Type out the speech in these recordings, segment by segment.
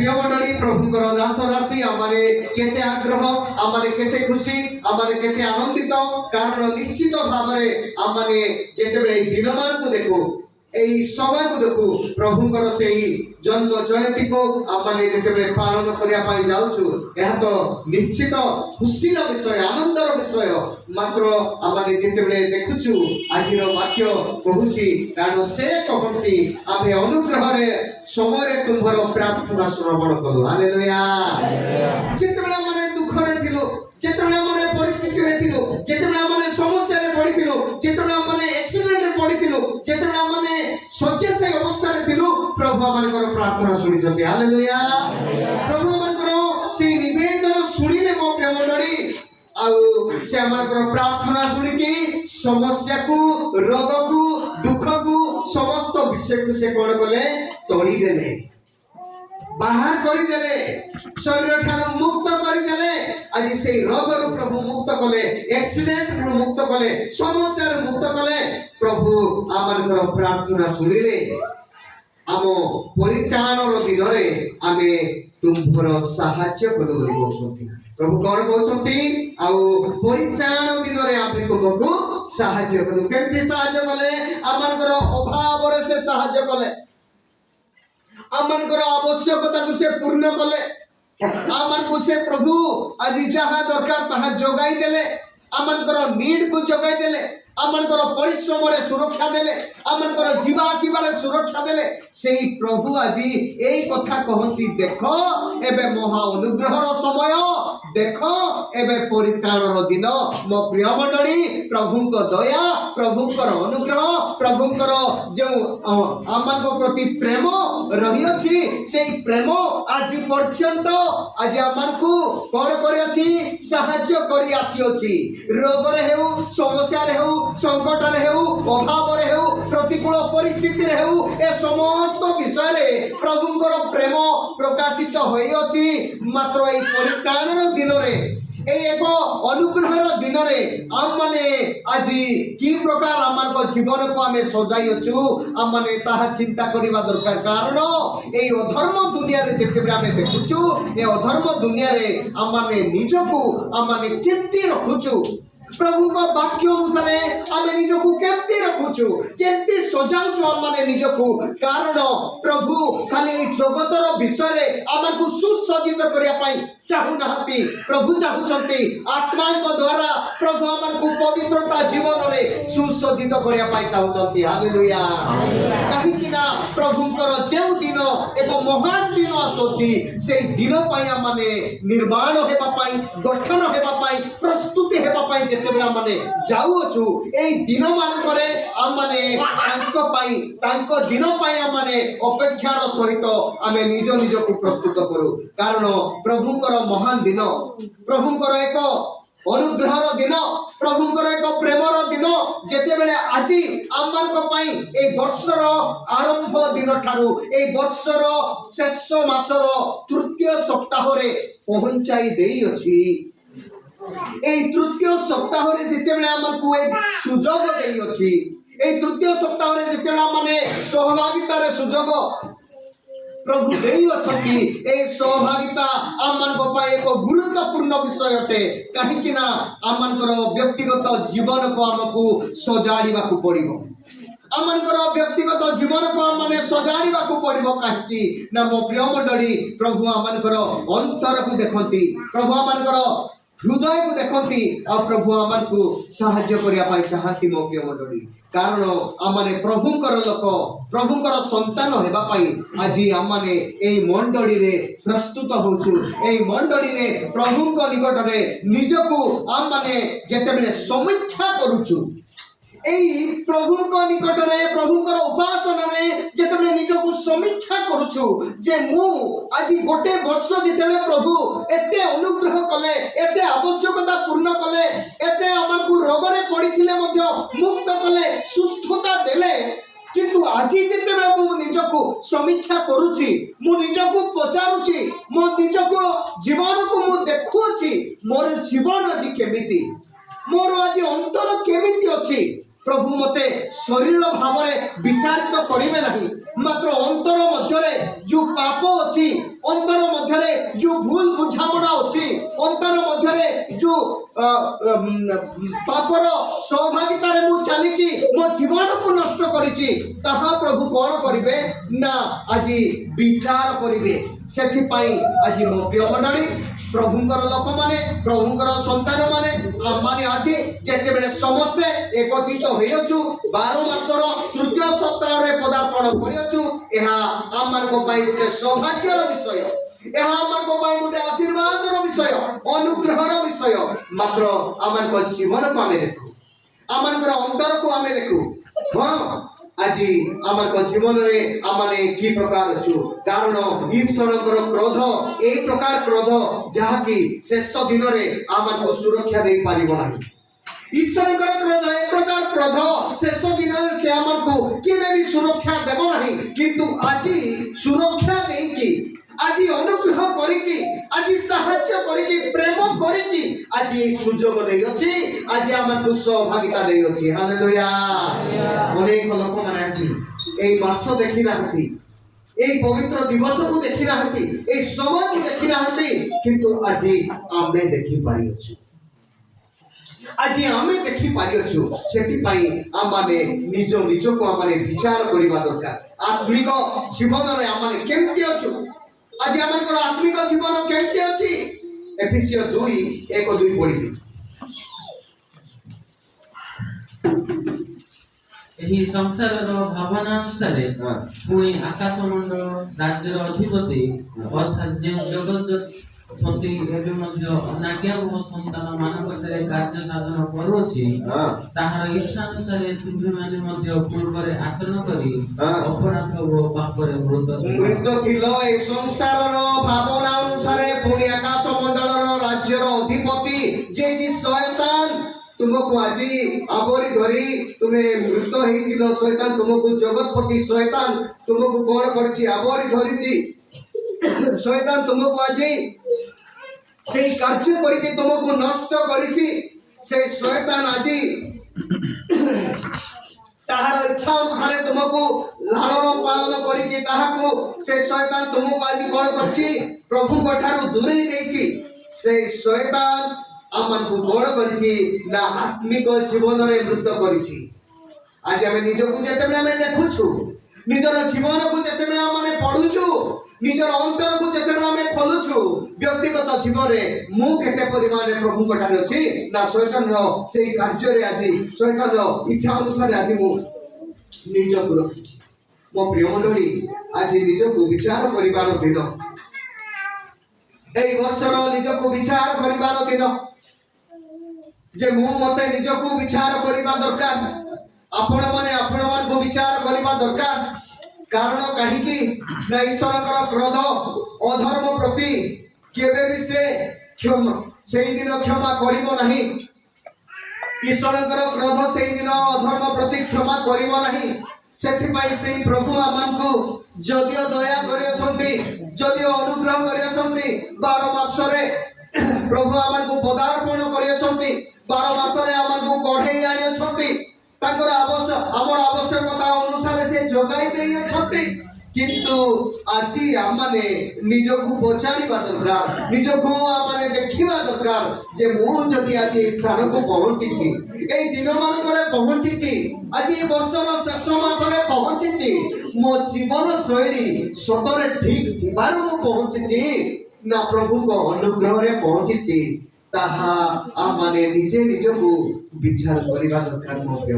प्रिय मंडली प्रभुंकर दास दासी आमाने केते आग्रह आमाने केते खुशी आमाने केते आनंदित कारण निश्चित भाव में आमाने जेतेबेले दिन मान को देखो एई समय को देखो प्रभुंकर सेई जन्म जयंती को आमाने जेतेबेले पालन करिया पाई जाउछु एहा तो निश्चित खुशीर विषय आनंदर विषय मात्र आमाने जेतेबेले देखुछु आजिर वाक्य कहूछि कारण से कहंती आमे अनुग्रह रे समय रे तुम्हर प्रार्थना श्रवण कलु हालेलुया जेतेबेले आमाने दुख रे थिलु जेतेबेले आमाने परिस्थिति रे थिलु जेतेबेले आमाने समस्या रे पडिथिलु जेतेबेले आमाने एक्सीडेंट रे पडिथिलु जेतेबेले आमाने शଯ୍ୟାଶାୟୀ अवस्था रे थिलु प्रभु आमानकर प्रार्थना सुनिछथि हालेलुया प्रभु आमानकर सेई निवेदन सुनिले मो प्रिय मंडली आउ से आमानकर प्रार्थना सुनिकी समस्या को रोग को दुख को समस्त विषय को से कोन कले तोड़ी देले बाहर करी देले शरीर ठानु मुक्त करी देले आज से रोग रु प्रभु मुक्त कले एक्सीडेंट रु मुक्त कले समस्या रु मुक्त कले प्रभु आमानकर प्रार्थना सुनिले आम परित्राणर दिन रे आमे तुम्भर साहाय्य करू बोली कहउछथि प्रभु कोन कहउछथि आउ परित्राण दिन रे आमे तुमको साहाय्य करू केमति साहाय्य कले आमानकर अभाव रे से साहाय्य कले आमानकर आवश्यकता को से पूर्ण कले आमान को से प्रभु आज जहाँ दरकार तहाँ जोगाई देले आमानकर नीड को जोगाई देले आमानकर परिश्रम रे सुरक्षा देले आमानकर जीवा आसीबार सुरक्षा देले सेही प्रभु आज एई कथा कहंती देखो एबे महा अनुग्रहर समय देखो एबे परित्राणर दिन मो प्रिय मंडली प्रभुंक दया प्रभुंकर अनुग्रह प्रभुंकर जो आमानक प्रति प्रेम रही अछि सेही प्रेम आज पर्यंत आज आमानकु कोन करि अछि साहाय्य करि आसी अछि रोग रे हेउ समस्या रे हेउ संकट रे हेउ अभाव रे हेउ प्रतिकूल परिस्थिति रे हेउ ए समस्त विषय रे प्रभुंकर प्रेम प्रकाशित होई अछि मात्र एई परित्राणर दिन रे एक अनुग्रहर दिन रे आम माने आज की प्रकार आमान जीवन को आमे सजाई अछु आम माने ताहा चिंता करिबा दरकार कारण एई अधर्म दुनिया रे जेतेबे आमे देखुछु ए अधर्म दुनिया रे आम माने निजको आम माने केति रखुछु प्रभु का वाक्य अनुसार आमे निजको केमती रखुछु केमती सजाउछु हम माने निजको कारण प्रभु खाली जगतर विषय रे हमको सुसज्जित करिया पाई चाहू नाहती प्रभु चाहुचंती आत्मा को द्वारा प्रभु हमको पवित्रता जीवन रे सुसज्जित करिया पाई चाहुचंती हालेलुया कहि कि ना प्रभुंकर जेउ दिन एक महान दिन आसोची से दिन पाई माने निर्माण हेबा पाई गठन हेबा पाई प्रस्तुति हेबा पाई जेतेबेला माने जाउछु एई दिन मान करे हम माने तांको पाई तांको दिन पाई माने अपेक्षार सहित आमे निज निज को प्रस्तुत करू कारण प्रभुंकर महान दिन प्रभुंकर एक अनुग्रहर दिन प्रभुंकर एक प्रेमर दिन जेतेबेले आजी आमानक पाई ए वर्षर आरंभ दिन ठारू ए वर्षर शेष मासर तृतीय सप्ताह रे पहुंचाई देई अछि ए तृतीय सप्ताह रे जेतेबेले आमनकु एक सुजोग देई अछि ए तृतीय सप्ताह रे जेतेबेले माने सहभागिता रे सुजोग प्रभु देई अछती ए सहभागिता आमन को पाए एक गुरुत्वपूर्ण विषय अटे काहे कि ना आमनकर व्यक्तिगत जीवन को हमकु सजाड़ीबा को पड़िबो आमनकर व्यक्तिगत जीवन को हमने सजाड़ीबा को पड़िबो काहे कि ना मो प्रिय मंडली प्रभु आमनकर अंतर को देखंती प्रभु आमनकर हृदय को देखंती और प्रभु आमन को सहाय्य करिया पाई चाहती मो प्रिय मंडली कारण आमने प्रभुंकर लोक प्रभुंकर संतान हेबा पाई आज आमने एई मंडली रे प्रस्तुत होछु एई मंडली रे प्रभुंक निकट रे निजको आमने जेतेबेले समीक्षा करूछु एई प्रभुंक निकट रे प्रभुंकर उपासना रे जेतेबेले निजको समीक्षा करूछु जे मु आज गोटे वर्ष जेतेबेले प्रभु एते अनुग्रह कले एते आवश्यकता पूर्ण कले एते हमकु रोग रे पडिथिले मध्य मुक्त कले सुस्थता देले किंतु आज जेतेबेले मु निजको समीक्षा करूछि मु निजको पचारुछि मो निजको जीवन को मु देखुछि मोर जीवन आज केमिति मोर आज अंतर केमिति अछि प्रभु मते शरीर भाव में विचारित करेंगे नहीं मात्र अंतर मध्य जो पाप अच्छी अंतर पापर सहभागितार मु चलिकी मो जीवन को नष्ट करिछि ताहा प्रभु कौन करिवे ना आज विचार करिवे सेथि पई आज मो प्रिय मंडली प्रभुंकर लोक माने प्रभुंकर संतान माने आम माने आज जेते बेले समस्ते एकत्रित होइछु 12 मासर तृतीय सप्ताह रे पदार्पण करिछु एहा आम मान को पई गोटे सौभाग्यर विषय यह आम गोटे आशीर्वाद विषय अनुग्रहर विषय मात्र आम जीवन को आम देखू आम अंतर को आम देखू हाँ आज आम जीवन में आमने कि प्रकार अच्छु कारण ईश्वर क्रोध ए प्रकार क्रोध जहाँकि शेष दिन में आम को सुरक्षा दे पार ना ईश्वर क्रोध ए प्रकार क्रोध शेष दिन में से आम को केवे भी सुरक्षा देव ना किंतु आज सुरक्षा देकी आज अनुग्रह करिकी आज साहाय्य करिकी प्रेम करिकी आज सुजोग देई अछि आज हमकु सहभागिता देई अछि हालेलुया अनेक लोक माने अछि एई मास देखि नाहंती एई पवित्र दिवस को देखि नाहंती एई समय को देखि नाहंती किंतु आज आमे देखि पारि अछि आज आमे देखि पारि अछि सेति पई आमाने निज निज को आमाने विचार करिबा दरकार आत्मिक जीवन रे आमाने केमति अछि आज आमर आत्मिक जीवन केमती अच्छी एफिसियो 2:1-2 पढ़ी एही संसारर भावना अनुसार पुणी आकाशमंडल राज्यर अधिपति अर्थात जे जगत पति एवं मध्य अनाज्ञाबह संतान मानवतारे कार्य साधन करूछि ताहार इच्छा अनुसार तुम्भे माने मध्य पूर्वरे आचरण करी अपराध व पापरे मृत थिलो ए संसारर भावना अनुसार पुणी आकाशमंडलर राज्यर अधिपति जे कि शैतान तुमको आज आवरी धरी तुम्हें मृत होइतिलो शैतान तुमको जगतपति शैतान तुमको कोन करछि आवरी धरिछि शैतान तुमको आज से कार्य करके तुमको नष्ट करिछि से शैतान आज ताहार इच्छा अनुसार तुमको लालन पालन करके ताहाको से शैतान तुमको आज कोन करछि प्रभु कोठारु दूरेई देछि से शैतान आमन को कोन करछि ना आत्मिक जीवन रे मृत करछि आज हम निज को जेते बेले हम देखुछु निजर जीवन को जेते बेले हम पढुछु निजर अंतर को जेते बेले हम खोलुछु व्यक्तिगत जीवन रे मु केते परिमाण रे प्रभु कोठार अछि ना शैतान रो सेही कार्य रे आज शैतान रो इच्छा अनुसार आज मु निज को रखिछि मो प्रिय मंडली आज निज को विचार करिबार दिन एई वर्षर निज को विचार करिबार दिन जे मु मते निज को विचार करिबा दरकार आपण मान को विचार करिबा दरकार कारण कहीं की ना ईश्वर क्रोध अधर्म प्रति केवे भी से क्षमा से दिन क्षमा करिबो नाही ईश्वर क्रोध से दिन अधर्म प्रति क्षमा करिबो नाही सेथि पई से प्रभु आमन को जदियो दया करियछंती जदियो अनुग्रह करियछंती 12 मास रे प्रभु आमन को पदार्पण करियछंती 12 मास रे आमन को कढेई आनियछंती ताकर आवश्यकता अनुसार से जोगाई देई छथि किंतु आज आमने निजको पचारिबा दरकार निजको आमने देखिबा दरकार जे मु जदि आज स्थान को पहुंचीची एई दिन मान करे पहुंचीची आज ए वर्षर शेष मास रे पहुंचीची मो जीवन शैली सतरे ठीक थिबारु मु पहुंचीची ना प्रभु को अनुग्रह रे पहुंचीची ताहा आमने निजे निजको विचार करिबा दरकार मो प्रिय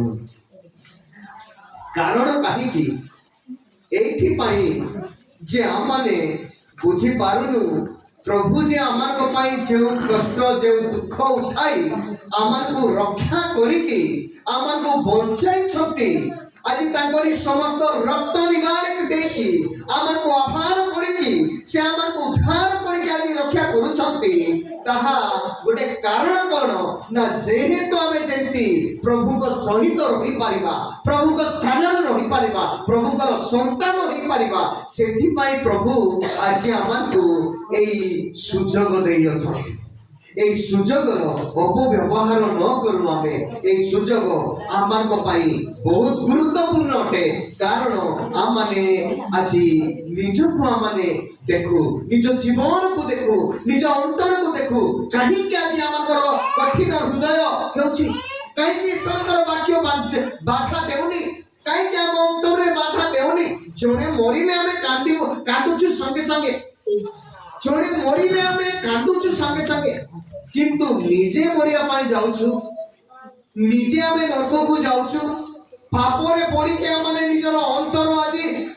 कारण कहीं की एथि पाई जे आमने बुझी पारुनु प्रभु जे आमन को पाई जे कष्ट जे दुख उठाई आमन को रक्षा करिकी आमन को बंचाई छथि आज तांकरी समस्त रक्त निगार देखी आमन को आह्वान करिकी से आमन को उद्धार करिकी आज रक्षा करूछथि ताहा गोटे कारण कोन ना जेहेतु आमे जेंती प्रभु को सहित रही पारिबा प्रभु को स्थान रे रही पारिबा प्रभु को संतान रही पारिबा सेथि पई प्रभु आज आमन को एई सुजोग देई अछि এই সুযোগর অপব্যবহার ন করু আমি এই সুযোগ আমার পাই বহুত গুরুত্বপূর্ণ অটে কারণ আমানে আজি নিজকু আমানে দেখু নিজ জীবনকু দেখু নিজ অন্তরকু দেখু কাহিকি আজি আমার কঠিন হৃদয় হেউছি କାହିଁକି ଈଶ୍ୱରଙ୍କର ବାକ୍ୟ ବାଧା ଦେଉନି? କାହିଁକି ଆମ ଅନ୍ତରରେ ବାଧା ଦେଉନି? ଜଣେ ମରିଲେ ଆମେ କାନ୍ଦୁଛୁ ସଙ୍ଗେ ସଙ୍ଗେ, ଜଣେ ମରିଲେ ଆମେ କାନ୍ଦୁଛୁ ସଙ୍ଗେ ସଙ୍ଗେ, କିନ୍ତୁ ନିଜେ ମରିବା ପାଇଁ ଯାଉଛୁ, ନିଜେ ଆମେ ନର୍କକୁ ଯାଉଛୁ, ପାପରେ ପଡ଼ିକି ଆମେ ନିଜର ଅନ୍ତର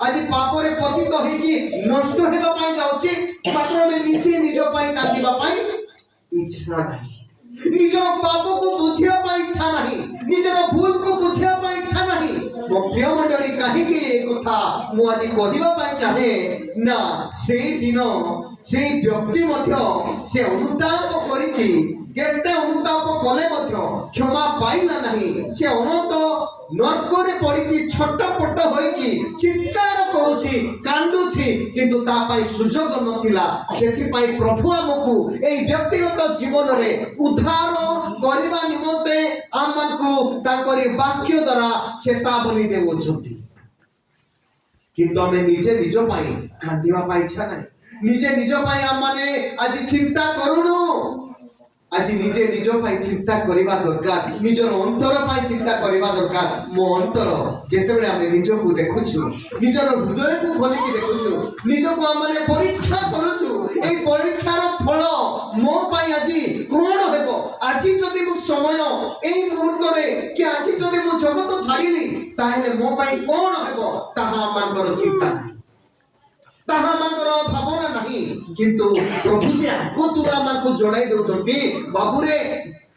ଆଜି ପାପରେ ପତିତ ହେଇକି ନଷ୍ଟ ହେବା ପାଇଁ ଯାଉଛି, ମାତ୍ର ଆମେ ନିଜେ ନିଜ ପାଇଁ କାନ୍ଦିବା ପାଇଁ ଇଚ୍ଛା ନାହିଁ, ନିଜର ପାପକୁ ବୁଝିବା ପାଇଁ ଇଚ୍ଛା ନାହିଁ, ନିଜର ଭୁଲକୁ ବୁଝିବା ପାଇଁ ଇଚ୍ଛା ନାହିଁ। ମୋ ପ୍ରିୟ ମଣ୍ଡଳୀ, କାହିଁକି ଏ କଥା ମୁଁ ଆଜି କହିବା ପାଇଁ ଚାହେଁ ନା, ସେଇ ଦିନ ସେଇ ବ୍ୟକ୍ତି ମଧ୍ୟ ସେ ଅନୁତାପ କରିକି କେତେ ଅନୁତାପ କଲେ ମଧ୍ୟ କ୍ଷମା ପାଇଲା ନାହିଁ। ସେ ଅନନ୍ତ ନର୍କରେ ପଡ଼ିକି ଛଟପଟ ହୋଇକି ଚିତ୍କାର କରୁଛି, କାନ୍ଦୁଛି, କିନ୍ତୁ ତା ପାଇଁ ସୁଯୋଗ ନଥିଲା। ସେଥିପାଇଁ ପ୍ରଭୁ ଆମକୁ ଏଇ ବ୍ୟକ୍ତିଗତ ଜୀବନରେ ଉଦ୍ଧାର କରିବା ନିମନ୍ତେ ଆମକୁ ତାଙ୍କରି ବାକ୍ୟ ଦ୍ୱାରା ଚେତାବନୀ ଦେଉଛନ୍ତି। କିନ୍ତୁ ଆମେ ନିଜେ ନିଜ ପାଇଁ କାନ୍ଦିବା ପାଇଁ ଇଚ୍ଛା ନାହିଁ, ନିଜେ ନିଜ ପାଇଁ ଆମମାନେ ଆଜି ଚିନ୍ତା କରୁନୁ। ଆଜି ନିଜେ ନିଜ ପାଇଁ ଚିନ୍ତା କରିବା ଦରକାର, ନିଜର ଅନ୍ତର ପାଇଁ ଚିନ୍ତା କରିବା ଦରକାର। ମୋ ଅନ୍ତର ଯେତେବେଳେ ଆମେ ନିଜକୁ ଦେଖୁଛୁ, ନିଜର ହୃଦୟକୁ ଖୋଲିକି ଦେଖୁଛୁ, ନିଜକୁ ଆମେ ପରୀକ୍ଷା କରୁଛୁ, ଏଇ ପରୀକ୍ଷାର ଫଳ ମୋ ପାଇଁ ଆଜି କଣ ହେବ? ଆଜି ଯଦି ମୁଁ ସମୟ ଏଇ ମୁହୂର୍ତ୍ତରେ କି ଆଜି ଯଦି ମୁଁ ଜଗତ ଛାଡ଼ିଲି, ତାହେଲେ ମୋ ପାଇଁ କଣ ହେବ? ତାହା ଆମଙ୍କର ଚିନ୍ତା ନାହିଁ, ତାହା ଆମଙ୍କର ଭାବନା ନାହିଁ। କିନ୍ତୁ ପ୍ରଭୁ ଯେ ଆଗତୁରା ଆମକୁ ଜଣାଇ ଦେଉଛନ୍ତି, ବାବୁରେ,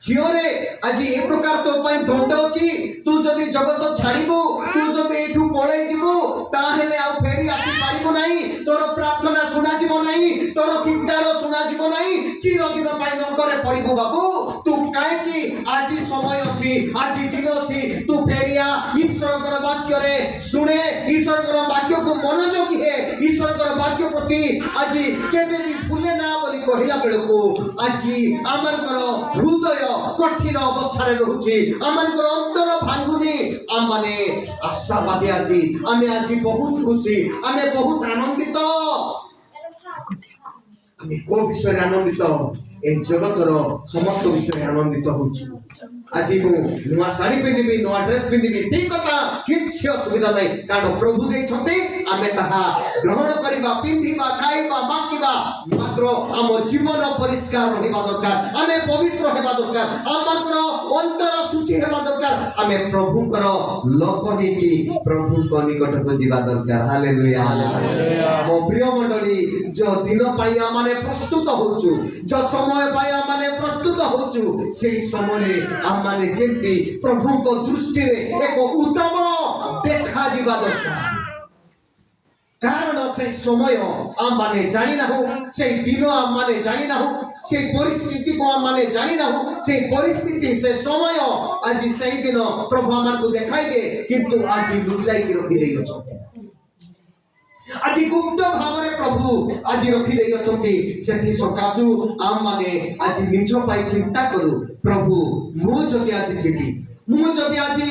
ଝିଅରେ, ଆଜି ଏ ପ୍ରକାର ତୋ ପାଇଁ ଦଣ୍ଡ ଅଛି। ତୁ ଯଦି ଜଗତ ଛାଡ଼ିବୁ, ତୁ ଯଦି ଏଇଠୁ ପଳେଇ ଯିବୁ, ତାହେଲେ ଆଉ ଫେରି ଆସିପାରିବୁ ନାହିଁ। ତୋର ପ୍ରାର୍ଥନା ଶୁଣାଯିବ ନାହିଁ, ତୋର ଚିତ୍କାର ଶୁଣାଯିବ ନାହିଁ, ଚିରଦିନ ପାଇଁ ନରକରେ ପଡ଼ିବୁ। ବାବୁ, ତୁ କାହିଁକି ଆଜି ସମୟ ଅଛି, ଆଜି ଦିନ ଅଛି, ତୁ ଫେରିଆ ଈଶ୍ୱରଙ୍କର ବାକ୍ୟରେ ଶୁଣେ, ଈଶ୍ୱରଙ୍କର ବାକ୍ୟକୁ ମନୋଯୋଗୀ ହେ, ଈଶ୍ୱରଙ୍କର ବାକ୍ୟ ପ୍ରତି ଆଜି କେବେ ବି ଭୁଲେ ନା ବୋଲି କହିଲା ବେଳକୁ ଆଜି ଆମଙ୍କର ହୃଦୟ କଠିନ ଅବସ୍ଥାରେ ରହୁଛି, ଆମଙ୍କର ଅନ୍ତର ଭାଙ୍ଗୁନି। ଆମମାନେ ଆଶାବାଦୀ, ଆମେ ଆଜି ବହୁତ ଖୁସି, ଆମେ ବହୁତ ଆନନ୍ଦିତ। ଆମେ କୋଉ ବିଷୟରେ ଆନନ୍ଦିତ? এই জগতর সমস্ত বিষয়ে আনন্দিত হচ্ছি। আজি মু নূয়া শাড়ি পিঁধিবি, নূয়া ড্রেস পিঁধিবি, ঠিক কথা, কিছু অসুবিধা নাই, কারণ প্রভু ଦେଇଛନ୍ତି, ଆମେ ତାହା ଗ୍ରହଣ କରିବା, ପିନ୍ଧିବା, ଖାଇବା, ବାକିବା। ମାତ୍ର ଆମ ଜୀବନ ପରିଷ୍କାର ରହିବା ଦରକାର, ଆମେ ପବିତ୍ର ହେବା ଦରକାର, ଆମର ଅନ୍ତର ଶୁଚି ହେବା ଦରକାର, ଆମେ ପ୍ରଭୁଙ୍କର ଲୋକ ହେଇକି ପ୍ରଭୁଙ୍କ ନିକଟକୁ ଯିବା ଦରକାର। ହାଲେଲୁୟା। ମୋ ପ୍ରିୟ ମଣ୍ଡଳୀ, ଯୋଉ ଦିନ ପାଇଁ ଆମେ ପ୍ରସ୍ତୁତ ହଉଛୁ, ଯୋଉ ସମୟ ପାଇଁ ଆମେ ପ୍ରସ୍ତୁତ ହଉଛୁ, ସେଇ ସମୟରେ ଆମେ ଯେମିତି ପ୍ରଭୁଙ୍କ ଦୃଷ୍ଟିରେ ଏକ ଉତ୍ତମ ଦେଖାଯିବା ଦରକାର। କାରଣ সেই সময় ଆମେ ଜାଣି ନାହୁଁ, সেই ଦିନ ଆମେ ଜାଣି ନାହୁଁ, সেই ପରିସ୍ଥିତିକୁ ଆମେ ଜାଣି ନାହୁଁ, সেই ପରିସ୍ଥିତି, ସେ ସମୟ, ଆଜି সেই ଦିନ ପ୍ରଭୁ ଆମକୁ ଦେଖାଇବେ, କିନ୍ତୁ ଆଜି ଲୁଚାଇକି ରଖିଦେଇଛନ୍ତି। ଆଜି ଗୁପ୍ତ ଭାବରେ ପ୍ରଭୁ ଆଜି ରଖିଦେଇଛନ୍ତି। ସେଥି ସକାଶୁ ଆମମାନେ ଆଜି ନିଜ ପାଇଁ ଚିନ୍ତା କରୁ, ପ୍ରଭୁ, ମୁଁ ଯଦି ଆଜି ଯିବି, ମୁଁ ଯଦି ଆଜି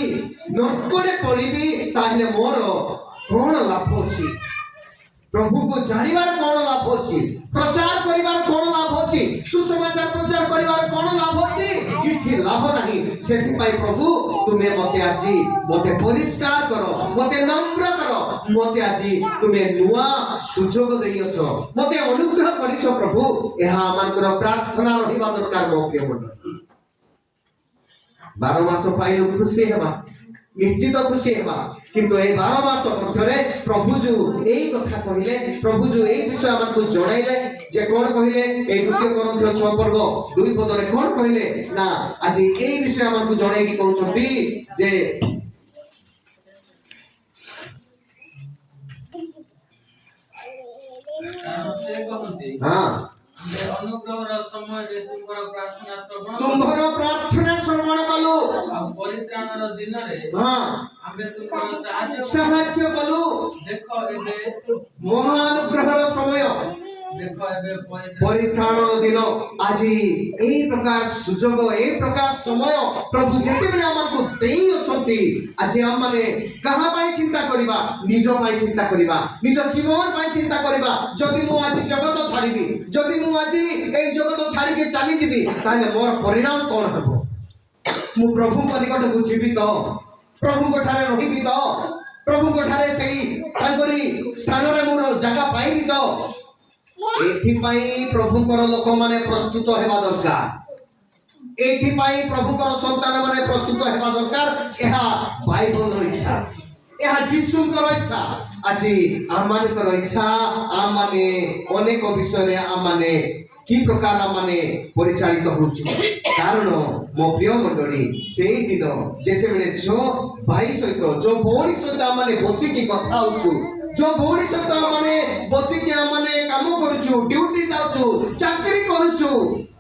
ନର୍କରେ ପଡ଼ିବି, ତାହେଲେ ମୋର କଣ ଲାଭ ଅଛି? ପ୍ରଭୁକୁ ଜାଣିବାର କଣ ଲାଭ ଅଛି? ପ୍ରଚାର କରିବାର କଣ ଲାଭ ଅଛି? ସୁସମାଚାର ପ୍ରଚାର କରିବାର କଣ ଲାଭ ଅଛି? କିଛି ଲାଭ ନାହିଁ। ସେଥିପାଇଁ ପ୍ରଭୁ, ତୁମେ ମତେ ପରିଷ୍କାର କର, ମତେ ନମ୍ର କର, ମତେ ଆଜି ତୁମେ ନୂଆ ସୁଯୋଗ ଦେଇଅଛ, ମତେ ଅନୁଗ୍ରହ କରିଛ ପ୍ରଭୁ। ଏହା ଆମଙ୍କର ପ୍ରାର୍ଥନା ରହିବା ଦରକାର। ମୋ ପ୍ରିୟ ମଣ୍ଡଳୀ, 12 ମାସ ପାଇଲୁ, ଖୁସି ହେବା, ନିଶ୍ଚିତ ଖୁସି ହେବା, କିନ୍ତୁ এই 12 ମାସ ମଧ୍ୟରେ ପ୍ରଭୁ ଯୋଉ এই କଥା କହିଲେ, ପ୍ରଭୁ ଯୋଉ এই ବିଷୟ ଆମକୁ ଜଣାଇଲେ, যে কোন কহিলে এই 2 Corinthians 6 পর্ব 2 পদরে কোন কহিলে না, আজি এই বিষয় আমাকে জଣାଇକି কହୁଛନ୍ତି যে ଅନୁଗ୍ରହର ସମୟରେ ତୁମର ପ୍ରାର୍ଥନା ଶ୍ରବଣ କଲୁ, ଆଉ ପରିତ୍ରାଣର ଦିନରେ ଆମେ ତୁମର ସାହାଯ୍ୟ କଲୁ। ଦେଖ ଏବେ ମହାନୁଗ୍ରହର ସମୟ, ପରିତ୍ରାଣର ଦିନ, ଆଜି এই প্রকার সুযোগ, এই প্রকার সময় প্রভু যেତେବେଳେ ଆମକୁ ଦେଇ ଅଛନ୍ତି, ଆଜି ଆମମାନେ କାହା ପାଇଁ ଚିନ୍ତା କରିବା? ନିଜ ପାଇଁ ଚିନ୍ତା କରିବା, ନିଜ ଜୀବନ ପାଇଁ ଚିନ୍ତା କରିବା। ଯଦି ମୁଁ ଆଜି ଜଗତ ଛାଡ଼ିବି, ଯଦି ମୁଁ ଆଜି এই জগତ ଛାଡ଼ିକି ଚାଲିଯିବି, ତାହେଲେ ମୋର ପରିଣାମ କଣ ହେବ? मु प्रभु को निकट को जीवी तो प्रभु को ठारे रहिबी तो प्रभु को ठारे सही तांकरी स्थान रे मोर जगह पाइबी तो एथि पई प्रभु को लोक माने प्रस्तुत हेबा दरकार एथि पई प्रभु को संतान माने प्रस्तुत हेबा दरकार एहा बाइबल रो इच्छा एहा जीसु को इच्छा आज आम इच्छा आम माने अनेक विषय रे आम माने कि प्रकार माने परिचालित होउछु कारण मो प्रिय मंडली सेही दिन जेते बेले जो भाई सहित जो भौणी सहित आम माने बसी की कथा होउछु जो भौणी सहित आम माने बसी के आम माने काम करूछु ड्यूटी जाउछु चाकरी करूछु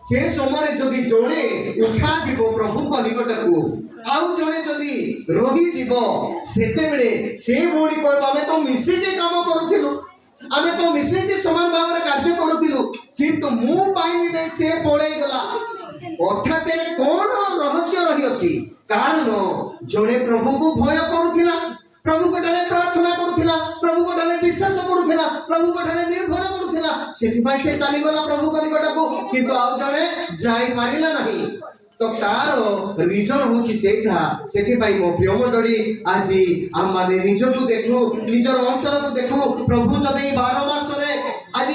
से समय जदि जोड़े उठा जीव प्रभु को निकट को आउ जने जदि रही जीव सेते बेले से भौणी कहबा आमे तो मिसे जे काम करूथिलु आमे तो मिसे जे समान भाव रे कार्य करूथिलु किंतु मु पाइनी दे से पळेई गला अर्थात कोन रहस्य रही अछि कारण जने प्रभु को भय करूथिला प्रभु को ठारे प्रार्थना करूथिला प्रभु को ठारे विश्वास करूथिला प्रभु को ठारे निर्भर करूथिला सेति भाई से चली गला प्रभु को निकट को किंतु आउ जने जाई पारिला नहीं तो तार रीजन होची सेठा सेति भाई मो प्रिय मंडली आज हम माने निज को देखो निजर अंतर को देखो प्रभु जदे 12 मास रे आज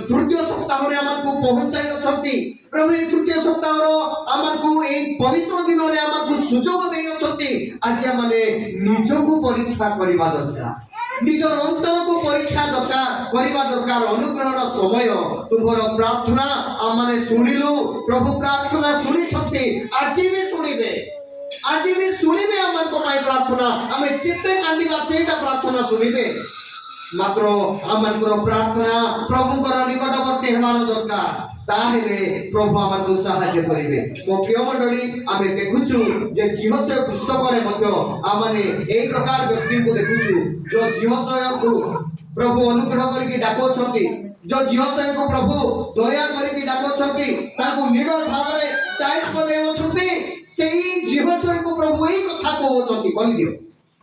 तृतीय सप्ताह रे हमन को पहुंचाई अछंती प्रभु तृतीय सप्ताह रो हमन को ए पवित्र दिन रे हमन को सुजोग देई अछंती आज माने निज को परीक्षा करबा दरकार निजर अंतर को परीक्षा दरकार अनुग्रहर समय तुम्हार प्रार्थना आम माने सुनिलु प्रभु प्रार्थना शुणी छथि आज भी शुणिबे आम को पाई प्रार्थना आमे चित्ते कांदिबा सेटा प्रार्थना शुणिबे मात्र आमनकर प्रार्थना प्रभु को निकटवर्ती हेबार दरकार ताहेले प्रभु आमको सहायता करिवे मो प्रिय मंडली आमे देखुछु जे जीवसय पुस्तक रे मध्य आमाने एक प्रकार व्यक्ति को देखुछु जो जीवसय को प्रभु अनुग्रह करके डाको छथि जो जीवसय को प्रभु दया करके डाको छथि ताको निडर भाव रे दायित्व देव छथि सेही जीवसय को प्रभु एई कथा कहौ छथि कहि दियो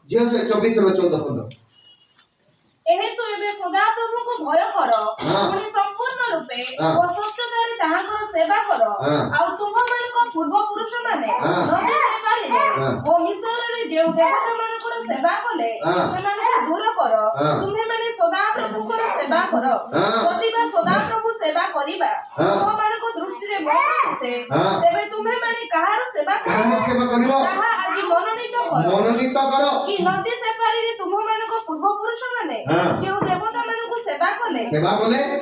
जीवसय 24 रो 14 एहे तो एबे सदा प्रभु को भय कर पुनी संपूर्ण रूपे ओ सत्यतारे ताहाकर सेवा कर आ तुम मान को पूर्व पुरुष माने नदी से पारिले ओ मिसर रे जे देवता मानकर सेवा कले सेमाने दूर कर तुम्हे माने सदा प्रभु को सेवा कर प्रतिबा सदा प्रभु सेवा करिबा ओ मान को दृष्टि रे मोसे तेबे तुम्हे माने कहार सेवा करिबो ताहा आज मनोनीत करो कि नदी से पारिले तुम मान को पूर्व पुरुष माने जे देवता मानकु सेवा कले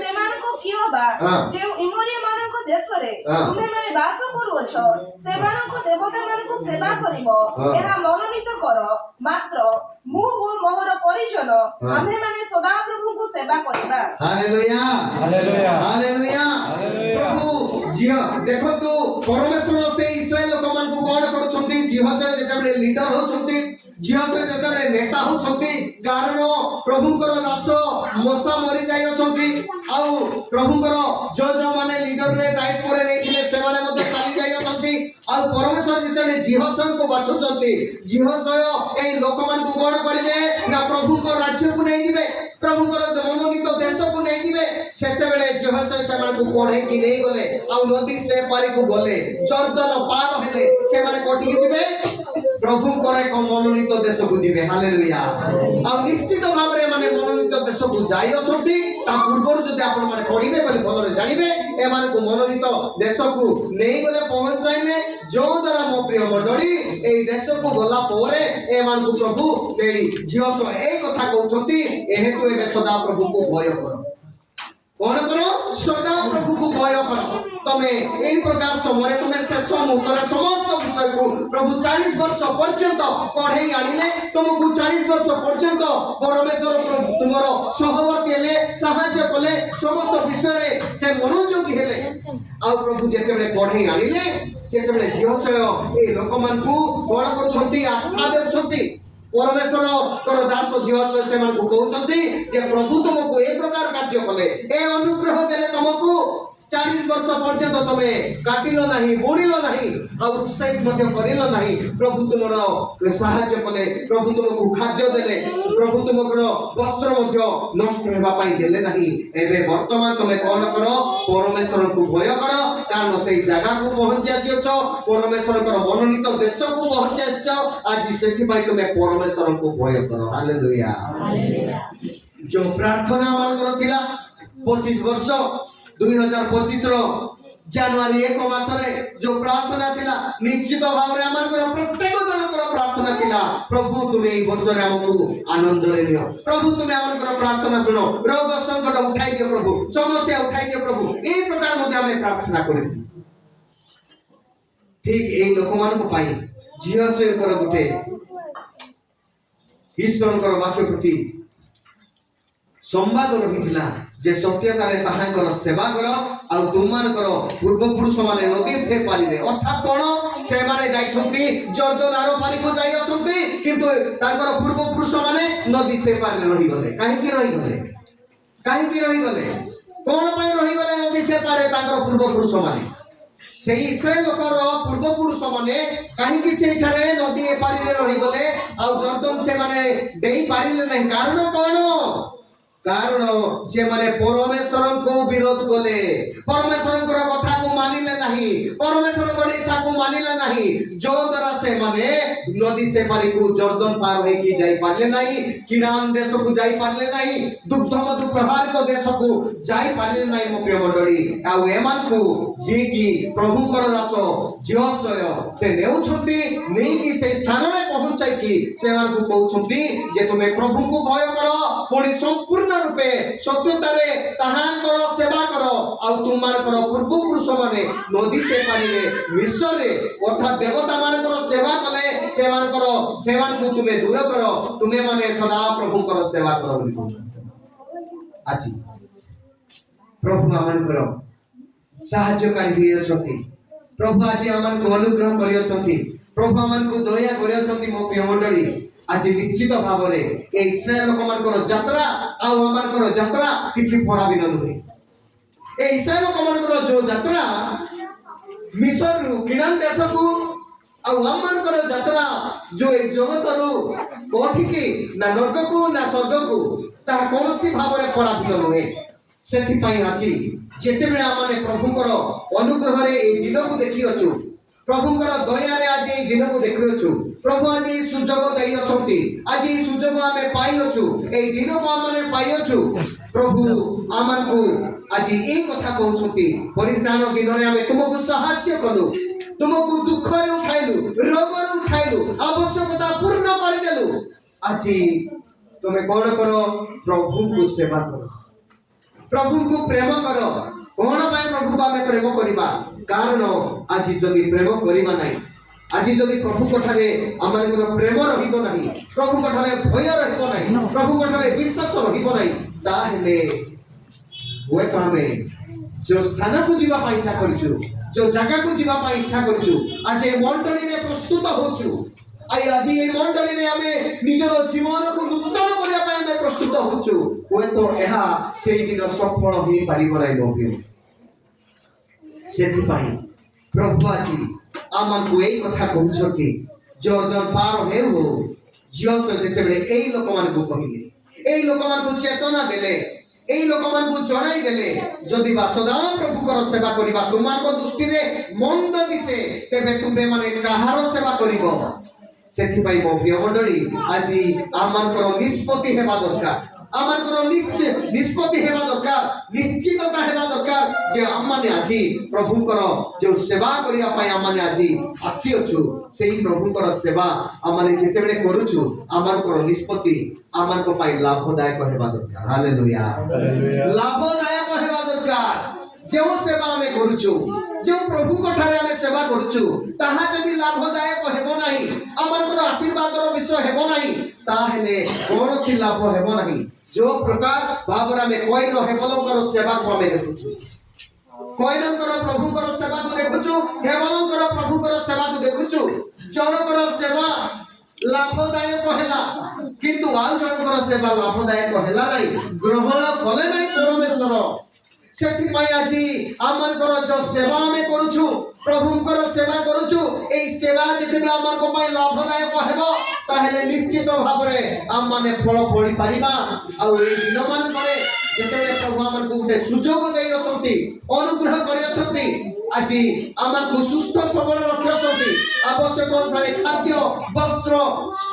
सेमानकु कियो बा जे इमोरी मानकु देश रे तुमे माने वास करूछ सेमानकु देवता मानकु सेवा करिवो एहा मनोनीत कर मात्र मु ओ मोहर परिजन आमे माने सदा प्रभु को सेवा करबा हालेलुया हालेलुया हालेलुया प्रभु जिह देखो तो परमेश्वर से इस्राएल लोक मान को कोन करूछंती जिह से जेतबे लीडर होछंती जिह से जेतबे नेता होछंती कारण प्रभुकर दास मसा मरि जाय अछंती आउ प्रभुकर जो माने लीडर रे दायित्व रे नेथिले से माने मते चाली जाय अछंती आउ परमेश्वर जेतबे जिहसय को बाछुछंती जिहसय ए लोक मान को कोन करिवे ना प्रभुकर राज्य को नै दिबे प्रभुकर मनोनीत देश को नै दिबे सेते बेले जिहसय से मान को कोढे कि नै गले आउ नदी से पारी को गले जर्दन पार हेले से माने कोठी कि दिबे प्रभु को एक मनोनीत देश को दिबे हालेलुया आ निश्चित भाव रे माने मनोनीत देश को जाई अछंती ता पूर्व जदि आपण माने पढिबे बोली भलरे जानिबे ए माने को मनोनीत देश को नै गले पहुंचाइले जो द्वारा मो प्रिय मंडली ए देश को गला पोरे ए मान को प्रभु ए जीवस ए कथा कहउछंती एहे तो ए सदा प्रभु को भय करो कोन करो सदा प्रभु को भय करो तमे एई प्रकार समय तुमे शेष मुहूर्त समस्त विषय को प्रभु 40 वर्ष पर्यंत पढ़ाई आनिले तुमको 40 वर्ष पर्यंत परमेश्वर तुमरो सहवर्ती हेले सहाय्य कले समस्त विषय रे से मनोयोगी हेले आ प्रभु जेतेबे पढ़ाई आनिले सेतेबे जीवसय ए लोक मान को कोन करछंती आस्था देछंती परमेश्वर कर दास जीवसय से मान को कहउछंती जे प्रभु तुमको ए प्रकार कार्य कले ए अनुग्रह देले तुमको 40 वर्ष पर्यंत तमे काटिलो नाही बोडिलो नाही आ उत्साहित मध्य करिलो नाही प्रभु तुमरो सहाय्य कले प्रभु तुमको खाद्य देले प्रभु तुमको वस्त्र मध्य नष्ट हेबा पाई देले नाही एबे वर्तमान तमे कोन करो परमेश्वर को भय करो कारण से जगह को पहुंची आछ परमेश्वर मनोनीत देश को पहुंची आछ आज से तुम्हें परमेश्वर को भय करो हालेलुया जो प्रार्थना आमर थिला 25 वर्ष 2025 रो जनवरी 1 मासरे जो प्रार्थना थिला निश्चित भाव रे आमर प्रत्येक जनकर प्रार्थना थिला प्रभु तुमे ए वर्ष रे हमकु आनंद रे लियो प्रभु तुमे आमर प्रार्थना सुनो रोग संकट उठाई दियो प्रभु समस्या उठाई दियो प्रभु ए प्रकार मध्ये हमें प्रार्थना करि ठीक ए लोक मान को पाई जियो से कर गुटे ईश्वर कर वाक्य प्रति संवाद रही जे सत्यतारे ताहांकर सेवा कर आ तुमानकर पूर्वपुरुष माने नदी से पारिले अर्थात कोन से माने जाइछंती जर्दन आरो पारी को जाई अछंती किंतु तांकर पूर्वपुरुष माने नदी से पारी रही गले काहे की रही गले कोन पय रही गले नदी से पारे तांकर पूर्वपुरुष माने से इस्राएल लोकर पूर्वपुरुष माने काहे की से ठारे नदी ए पारी रे रही गले आ जर्दन से माने देई पारिले नहीं कारण कोन कारण जे माने परमेश्वर को विरोध कले परमेश्वर कथा को मानिले नहीं परमेश्वर इच्छा को मानिले नहीं जो द्वारा से माने नदी से पारी को जर्दन पार होई की जाई पारले नहीं किनान देश को जाई पारले नहीं दुग्ध मधु प्रभावित देश को जाई पारले नहीं मो प्रिय मंडली आ एमान को जे की प्रभु कर दास जियसय से नेउ छुटी नहीं की से स्थान रे पहुंचाई की से मान को कहउ छुटी जे तुमे प्रभु को भय करो पुनी संपूर्ण रूपे सत्यतारे ताहांकर सेवा करो आ तुमारकर पूर्वपुरुष माने नदी से पारिले विश्वरे अर्थात देवता मानकर सेवा कले सेवान को तुमे दूर करो तुमे माने सदा प्रभुकर सेवा करो बोली कहू आज प्रभु आमानकर साहाय्यकारी होई अछंती प्रभु आज आमान को अनुग्रह करि अछंती प्रभु आमान को दया करि अछंती मो प्रिय मंडली आज निश्चित भाव रे ए इस्राएल लोक मानकर यात्रा आ आमानकर यात्रा किछि फरा बिना नुहे ए इस्राएल लोक मानकर जो यात्रा मिस्र रु किनान देश को आ आमानकर यात्रा जो ए जगत रु कोठी की ना नरक को ना स्वर्ग को ता कोनसी भाव रे फरा बिना नुहे सेथि पई आछि जेते बेला माने प्रभुकर अनुग्रह रे ए दिन को देखि अछु प्रभुकर दया रे आज ए दिन को देखि अछु प्रभु आज ए सुजोग देई अछंती आज ए सुजोग आमे पाई अछु ए दिन को आमे पाई अछु प्रभु आमन को आज ए कथा कहउछंती परित्राण दिन रे आमे तुमको सहाय्य कलु तुमको दुख रे उठाइलु रोग रे उठाइलु आवश्यकता पूर्ण कर देलु आज तुमे कोन करो प्रभु को सेवा करो प्रभु को प्रेम करो कोन पाए प्रभु को आमे प्रेम करिबा कारण आज जदि प्रेम करिबा नाही आज जदि प्रभु कठारे आमानकर प्रेम रहिबो नाही प्रभु कठारे भय रहिबो नाही प्रभु कठारे विश्वास रहिबो नाही ताहेले होय तो आमे जो स्थान को जीवा पाई इच्छा करछु जो जगह को जीवा पाई इच्छा करछु आज ए मंडली रे प्रस्तुत होछु आज ए मंडली रे आमे निजर जीवन को नूतन करिया पाई आमे प्रस्तुत होछु होय तो एहा सेही दिन सफल होई पारिबो नाही मोबियो सेति पाई प्रभु आजी आमान को एई कथा कहउछथि जर्दन पार हेउ जियस जेतेबेले एई लोक मान को कहिले एई लोक मान को चेतना देले एई लोक मान को जणाई देले जदि बा सदा प्रभु कर सेवा करिबा तुमार को दृष्टि रे मंद दिसे तेबे तुमे माने काहार सेवा करिवो सेथि पाई मो प्रिय मंडली आजी आमान कर निष्पत्ति हेबा दरकार आमानकर निष्पत्ति हेबा दरकार निश्चितता हेबा दरकार जे आमाने आजी प्रभुकर जो सेवा करिया पाई आमाने आजी आसी अछु सेही प्रभुकर सेवा आमाने जेतेबेले करूछु आमानकर निष्पत्ति आमानक पाई लाभदायक हेबा दरकार हालेलुया लाभदायक हेबा दरकार जो सेवा हमें करूछु जो प्रभु कठारे हमें सेवा करूछु ताहा जदि लाभदायक हेबो नाही आमानकर आशीर्वादर विषय हेबो नाही ताहेले कोनोसी लाभ हेबो नाही जो प्रकार भावरा में कोई न हेबलंकर सेवा को हमें देखुछु कोई न कर प्रभुकर सेवा को देखुछु हेबलंकर प्रभुकर सेवा को देखुछु जनकर सेवा लाभदायक हेला किंतु आउ जनकर सेवा लाभदायक हेला नाही ग्रहण कले नाही परमेश्वर सेति पई आजी आमनकर जो सेवा हमें करूछु प्रभुकर सेवा करूछु एई सेवा जेते आमन को पई लाभदायक हेबो ताहेले निश्चित भाव रे आम माने फल फळी परिबा आ एई दिन मान करे ଯେତେବେଳେ ପ୍ରଭୁ ଆମକୁ ଗୋଟେ ସୁଯୋଗ ଦେଇଅଛନ୍ତି, ଅନୁଗ୍ରହ କରିଅଛନ୍ତି, ଆଜି ଆମକୁ ସୁସ୍ଥ ସବଳ ରଖିଅଛନ୍ତି, ଆବଶ୍ୟକ ଅନୁସାରେ ଖାଦ୍ୟ, ବସ୍ତ୍ର,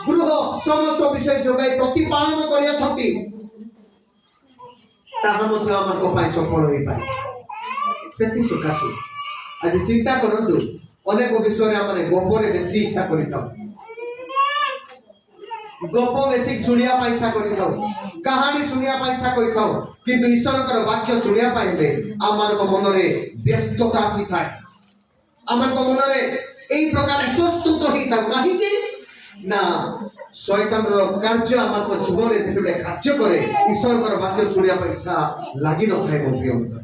ଗୃହ ସମସ୍ତ ବିଷୟ ଯୋଗାଇ ପ୍ରତିପାଳନ କରିଅଛନ୍ତି, ତାହା ମଧ୍ୟ ଆମଙ୍କ ପାଇଁ ସଫଳ ହୋଇପାରେ। ସେଥି ସକାଶୁ ଆଜି ଚିନ୍ତା କରନ୍ତୁ, ଅନେକ ବିଷୟରେ ଆମେ ଗପରେ ବେଶୀ ଇଚ୍ଛା କରିଥାଉ, ଗପ ବେଶୀ ଶୁଣିବା ପାଇଁ ଇଚ୍ଛା କରିଥାଉ, କାହାଣୀ ଶୁଣିବା ପାଇଁ ଇଚ୍ଛା କରିଥାଉ, କିନ୍ତୁ ଈଶ୍ୱରଙ୍କର ବାକ୍ୟ ଶୁଣିବା ପାଇଁ ହେଲେ ଆମମାନଙ୍କ ମନରେ ବ୍ୟସ୍ତତା ଆସିଥାଏ, ଆମମାନଙ୍କ ମନରେ এই প্রকার ইতস্তত ହେଇଥାଉ। କାହିଁକି ନା ଶୈତାନର କାର୍ଯ୍ୟ ଆମଙ୍କ ଜୀବନରେ ଯେତେବେଳେ କାର୍ଯ୍ୟ କରେ ଈଶ୍ୱରଙ୍କର ବାକ୍ୟ ଶୁଣିବା ପାଇଁ ଇଚ୍ଛା ଲାଗି ନଥାଏ ମୋ ପ୍ରିୟ ମିତ୍ର।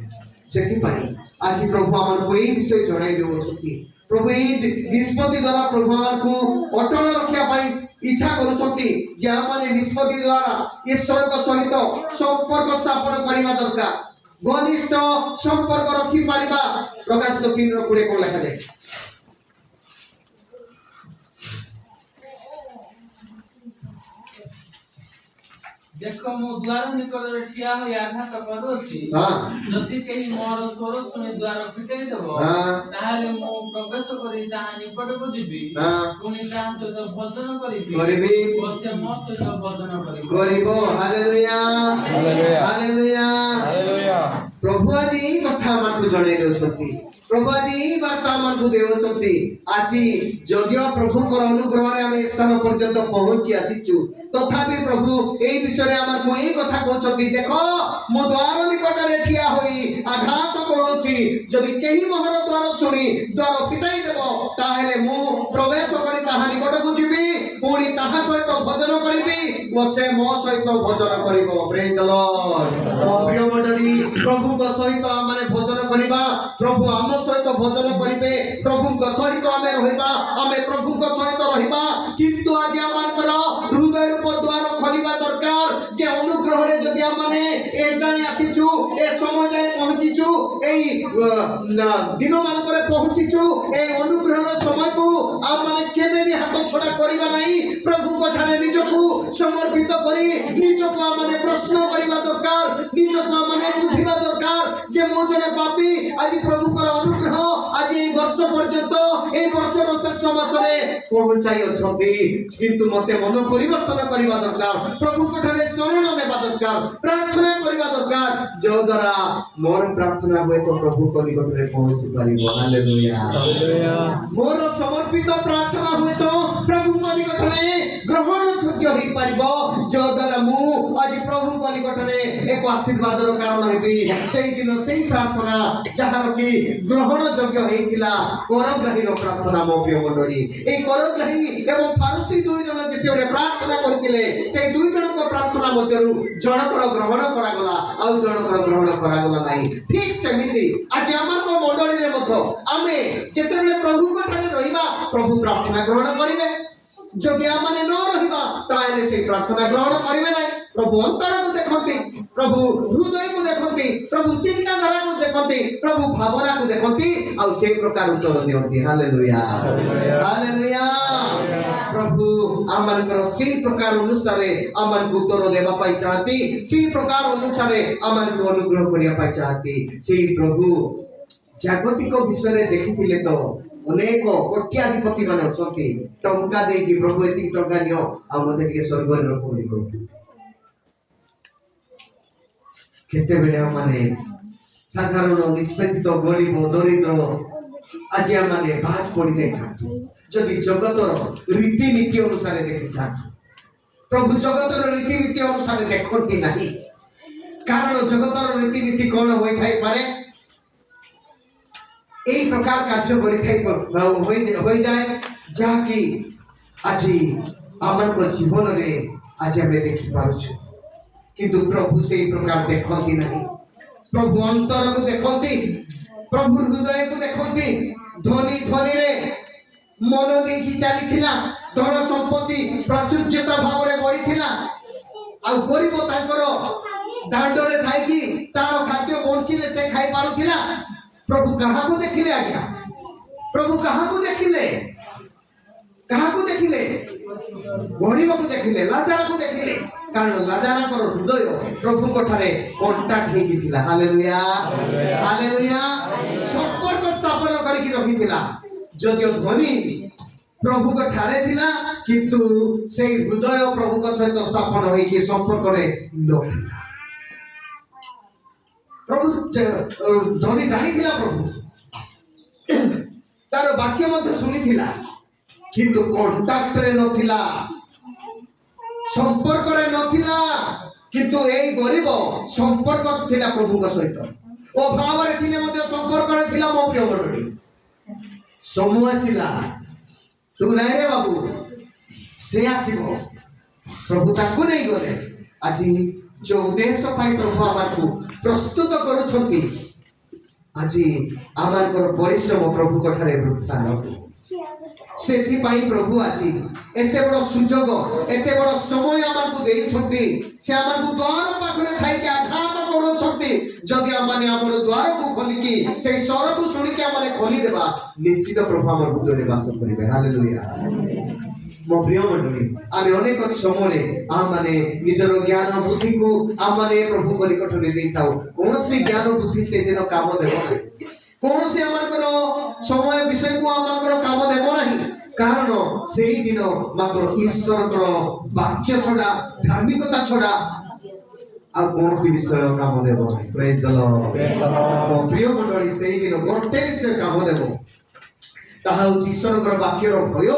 ସେଥିପାଇଁ ଆଜି ପ୍ରଭୁ ଆମକୁ ଏଇ ବିଷୟ ଜଣାଇ ଦେଉଛନ୍ତି। ପ୍ରଭୁ ଏଇ ନିଷ୍ପତ୍ତି ଦ୍ୱାରା ପ୍ରଭୁ ଆମକୁ ଅଟଳ ରଖିବା ପାଇଁ ଇଚ୍ଛା କରୁଛନ୍ତି ଯେ ଆମମାନେ ନିଷ୍ପତ୍ତି ଦ୍ୱାରା ଈଶ୍ୱରଙ୍କ ସହିତ ସମ୍ପର୍କ ସ୍ଥାପନ କରିବା ଦରକାର, ଘନିଷ୍ଠ ସମ୍ପର୍କ ରଖିପାରିବା। ପ୍ରକାଶିତ 3:20 କ'ଣ ଲେଖାଯାଇଛି? देखो मु द्वार निकटरे ठिया होई आघात करूछि, जदि केही मोर स्वर शुनि द्वार फिटाई देबो, ताहाले मु प्रवेश करी ताहा निकटको जिबि, पुनि ताहा सहित भोजन करिबि, से मो सहित भोजन करिबो। Hallelujah, hallelujah, hallelujah. प्रभु आदि कथा हमकु जणाई देउछथि, प्रभु आदि वार्ता हमकु देउछथि। आजि जदियो प्रभुकर अनुग्रह रे आमे स्थान पर्यंत पहुंची आसीचु, तथापि प्रभु एई विषय हमकु एई कथा कहछथि, देखो मो द्वार निकटरे ठिया होई आघात करूछि, जदि केही मोहर द्वार शुणी द्वार फिटाई देबो, ताहेले मु प्रवेश करी ताहा निकटकु जिबि, पुणी ताहा सहित भोजन करिबि ओ से मो सहित भोजन करिबो। Praise the Lord. ओ प्रिय मंडली, प्रभु को सहित आमे भोजन करिबा, प्रभु आम सहित भोजन करिबे, प्रभु को सहित आमे रहिबा, आमे प्रभु को सहित रहिबा। किंतु आज आमानकर हृदय रूप द्वार खोलिबा दरकार जे अनुग्रह रे जदि आमाने ए जाय आसीचु, ए समय जाय पहुंचीचु, एई दिन मानकरे पहुंचीचु, ए अनुग्रह रो समय को आमाने केबे भी हाथ छोड़ा करिबा नाही। प्रभु को ठाने निजको समर्पित करी निजको आमाने प्रश्न करिबा दरकार, निजको आमाने बुझिबा दरकार जे मो जने पापी। आज प्रभु को अनुग्रह आज এই वर्ष पर्यंत এই বর্ষর শেষ মাসরে পৌঁছাই অছন্তি, কিন্তু মতে মন পরিবর্তন করিবা দরকার, প্রভু কোঠারে শরণ নেবা দরকার, প্রার্থনা করিবা দরকার, যো দ্বারা মোর প্রার্থনা হয়ে তো প্রভু নিকটরে পৌঁছি পারিব। Hallelujah, hallelujah. মোর সমর্পিত প্রার্থনা হয়ে তো প্রভু নিকটরে গ্রহণ যোগ্য হই পারিব, যো দ্বারা মু আজ প্রভু নিকটরে এক আশীর্বাদর কারণ হইবি। সেই দিন সেই প্রার্থনা যাহার কি গ্রহণ যোগ্য হইতিলা করগ্রাহীর প্রার্থনা। মো প্রিয় মণ্ডলী, এই করগ্রাহী এবং ফারুসী দুই জন যেতেବେଳେ প্রার্থনা করতিলে সেই দুই জনଙ୍କ প্রার্থনা ମଧ୍ୟରୁ ଜଣଙ୍କର ଗ୍ରହଣ କରାଗଲା ଆଉ ଜଣଙ୍କର ଗ୍ରହଣ କରାଗଲା ନାହିଁ। ଠିକ ସେମିତି ଆଜି ଆମର ମଣ୍ଡଳୀରେ ମଧ୍ୟ ଆମେ ଯେତେବେଳେ ପ୍ରଭୁଙ୍କ ଠାରେ ରହିବା ପ୍ରଭୁ ପ୍ରାର୍ଥନା ଗ୍ରହଣ କରିବେ, ଯଦି ଆମମାନେ ନ ରହିବା ତାହେଲେ সেই ପ୍ରାର୍ଥନା ଗ୍ରହଣ କରିବେ ନାହିଁ। ପ୍ରଭୁ ଅନ୍ତରକୁ ଦେଖନ୍ତି, ପ୍ରଭୁ ହୃଦୟକୁ ଦେଖନ୍ତି, ପ୍ରଭୁ ଚିନ୍ତାଧାରାକୁ ଦେଖନ୍ତି, ପ୍ରଭୁ ଭାବନାକୁ ଦେଖନ୍ତି ଆଉ সেই ପ୍ରକାର ଉତ୍ତର ଦିଅନ୍ତି। Hallelujah, hallelujah. ପ୍ରଭୁ ଆମମାନଙ୍କର সেই ପ୍ରକାର ଅନୁସାରେ ଆମମାନଙ୍କୁ ଉତ୍ତର ଦେବା ପାଇଁ ଚାହାନ୍ତି, সেই ପ୍ରକାର ଅନୁସାରେ ଆମମାନଙ୍କୁ ଅନୁଗ୍ରହ କରିବା ପାଇଁ ଚାହାନ୍ତି। সেই ପ୍ରଭୁ ଜାଗତିକ ବିଷୟରେ ଦେଖିଥିଲେ ତ ଅନେକ କୋଟ୍ୟାଧିପତି ମାନେ ଅଛନ୍ତି, ଟଙ୍କା ଦେଇକି ପ୍ରଭୁ ଏତିକି ଟଙ୍କା ନିଅ ଆଉ ମତେ ଟିକେ ସ୍ୱର୍ଗରେ ରଖ ବୋଲି କହିଥିଲେ। କେତେବେଳେ ଆମମାନେ ସାଧାରଣ ନିଷ୍ପେଷିତ ଗରିବ ଦରିଦ୍ର ଆଜି ଆମମାନେ ବାଦ ପଡ଼ି ଯାଇଥାନ୍ତୁ ଯଦି ଜଗତର ରୀତିନୀତି ଅନୁସାରେ ଦେଖିଥାନ୍ତୁ। ପ୍ରଭୁ ଜଗତର ରୀତିନୀତି ଅନୁସାରେ ଦେଖନ୍ତି ନାହିଁ, କାରଣ ଜଗତର ରୀତିନୀତି କ'ଣ ହୋଇଥାଇପାରେ, এই প্রকার কার্য হয়ে যাকি আজি আমার জীবନରେ আজ আমি দেখি পারুছু, কিন্তু প্রভু সেই প্রকার দেখନ୍ତି ନାହିଁ। প্রভু অন্তরକୁ দেখନ୍ତି, প্রভু হৃদয়କୁ দেখନ୍ତି। ধনী ধনীরে মন ଦେଇକି ଚାଲିଥିଲା, ଧନ ସମ୍ପତ୍ତି ପ୍ରାଚୁର୍ଯ୍ୟତା ଭାବରେ ବଢିଥିଲା, ଆଉ ଗରିବ ତାଙ୍କର ଦାଣ୍ଡରେ ଥାଇକି ତାର ଖାଦ୍ୟ ବଞ୍ଚିଲେ ସେ ଖାଇ ପାରୁଥିଲା। प्रभु कहा को देखिले आज्ञा, प्रभु कहा को देखिले, कहा को देखिले, गरीब को देखिले, लाचार को देखिले, कारण लाजाराकर हृदय प्रभु ठारे कंटाक्ट हेकी थिला हालेलुया हालेलुया संपर्क स्थापन करके रखिथिला जदियो धनी प्रभु को ठारे थिला किंतु से हृदय प्रभु को सहित स्थापन होई संपर्क रे नथिला प्रभु धनी जानी थिला प्रभु तार वाक्य मध्य सुनी थिला किंतु कांटेक्ट रे नथिला संपर्क रे नथिला किंतु एई गरीब संपर्क थिला प्रभु को सहित ओ भाव रे थिले मध्य संपर्क रे थिला मो प्रिय मंडळी समूह आसिला तू नहीं रे बाबू से आसीबो प्रभु ताकू नहीं गले आज जो उद्देश्य पाई प्रभु आमारकु प्रस्तुत करूछंती आज आमारकर परिश्रम प्रभु कठारे वृथा न सेथि पाई प्रभु आज एते बड़ सुजोग एते बड़ समय आमारकु देइछंती से आमारकु द्वार पाखरे थाई के आघात करूछंती जदि आमाने हमर द्वार को खोली की से स्वर को सुनि के आमाने खोली देबा निश्चित प्रभु हमर हृदय रे वास करिवे हालेलुया मो प्रिय मंडली आमे अनेक समय आम माने निजर ज्ञान बुद्धि को आम माने प्रभु को निकट रे देइताउ कोनोसी ज्ञान बुद्धि से दिन काम देबो ना कोनोसी आमारकर समय विषय को आमारकर काम देबो नाही कारण सेही दिन मात्र ईश्वरकर वाक्य छडा धार्मिकता छडा आ कोनोसी विषय काम देबो नाही प्रेज द लॉर्ड मो प्रिय मंडली सेही दिन गोटे विषय काम देबो ताहा ईश्वरकर वाक्यर भय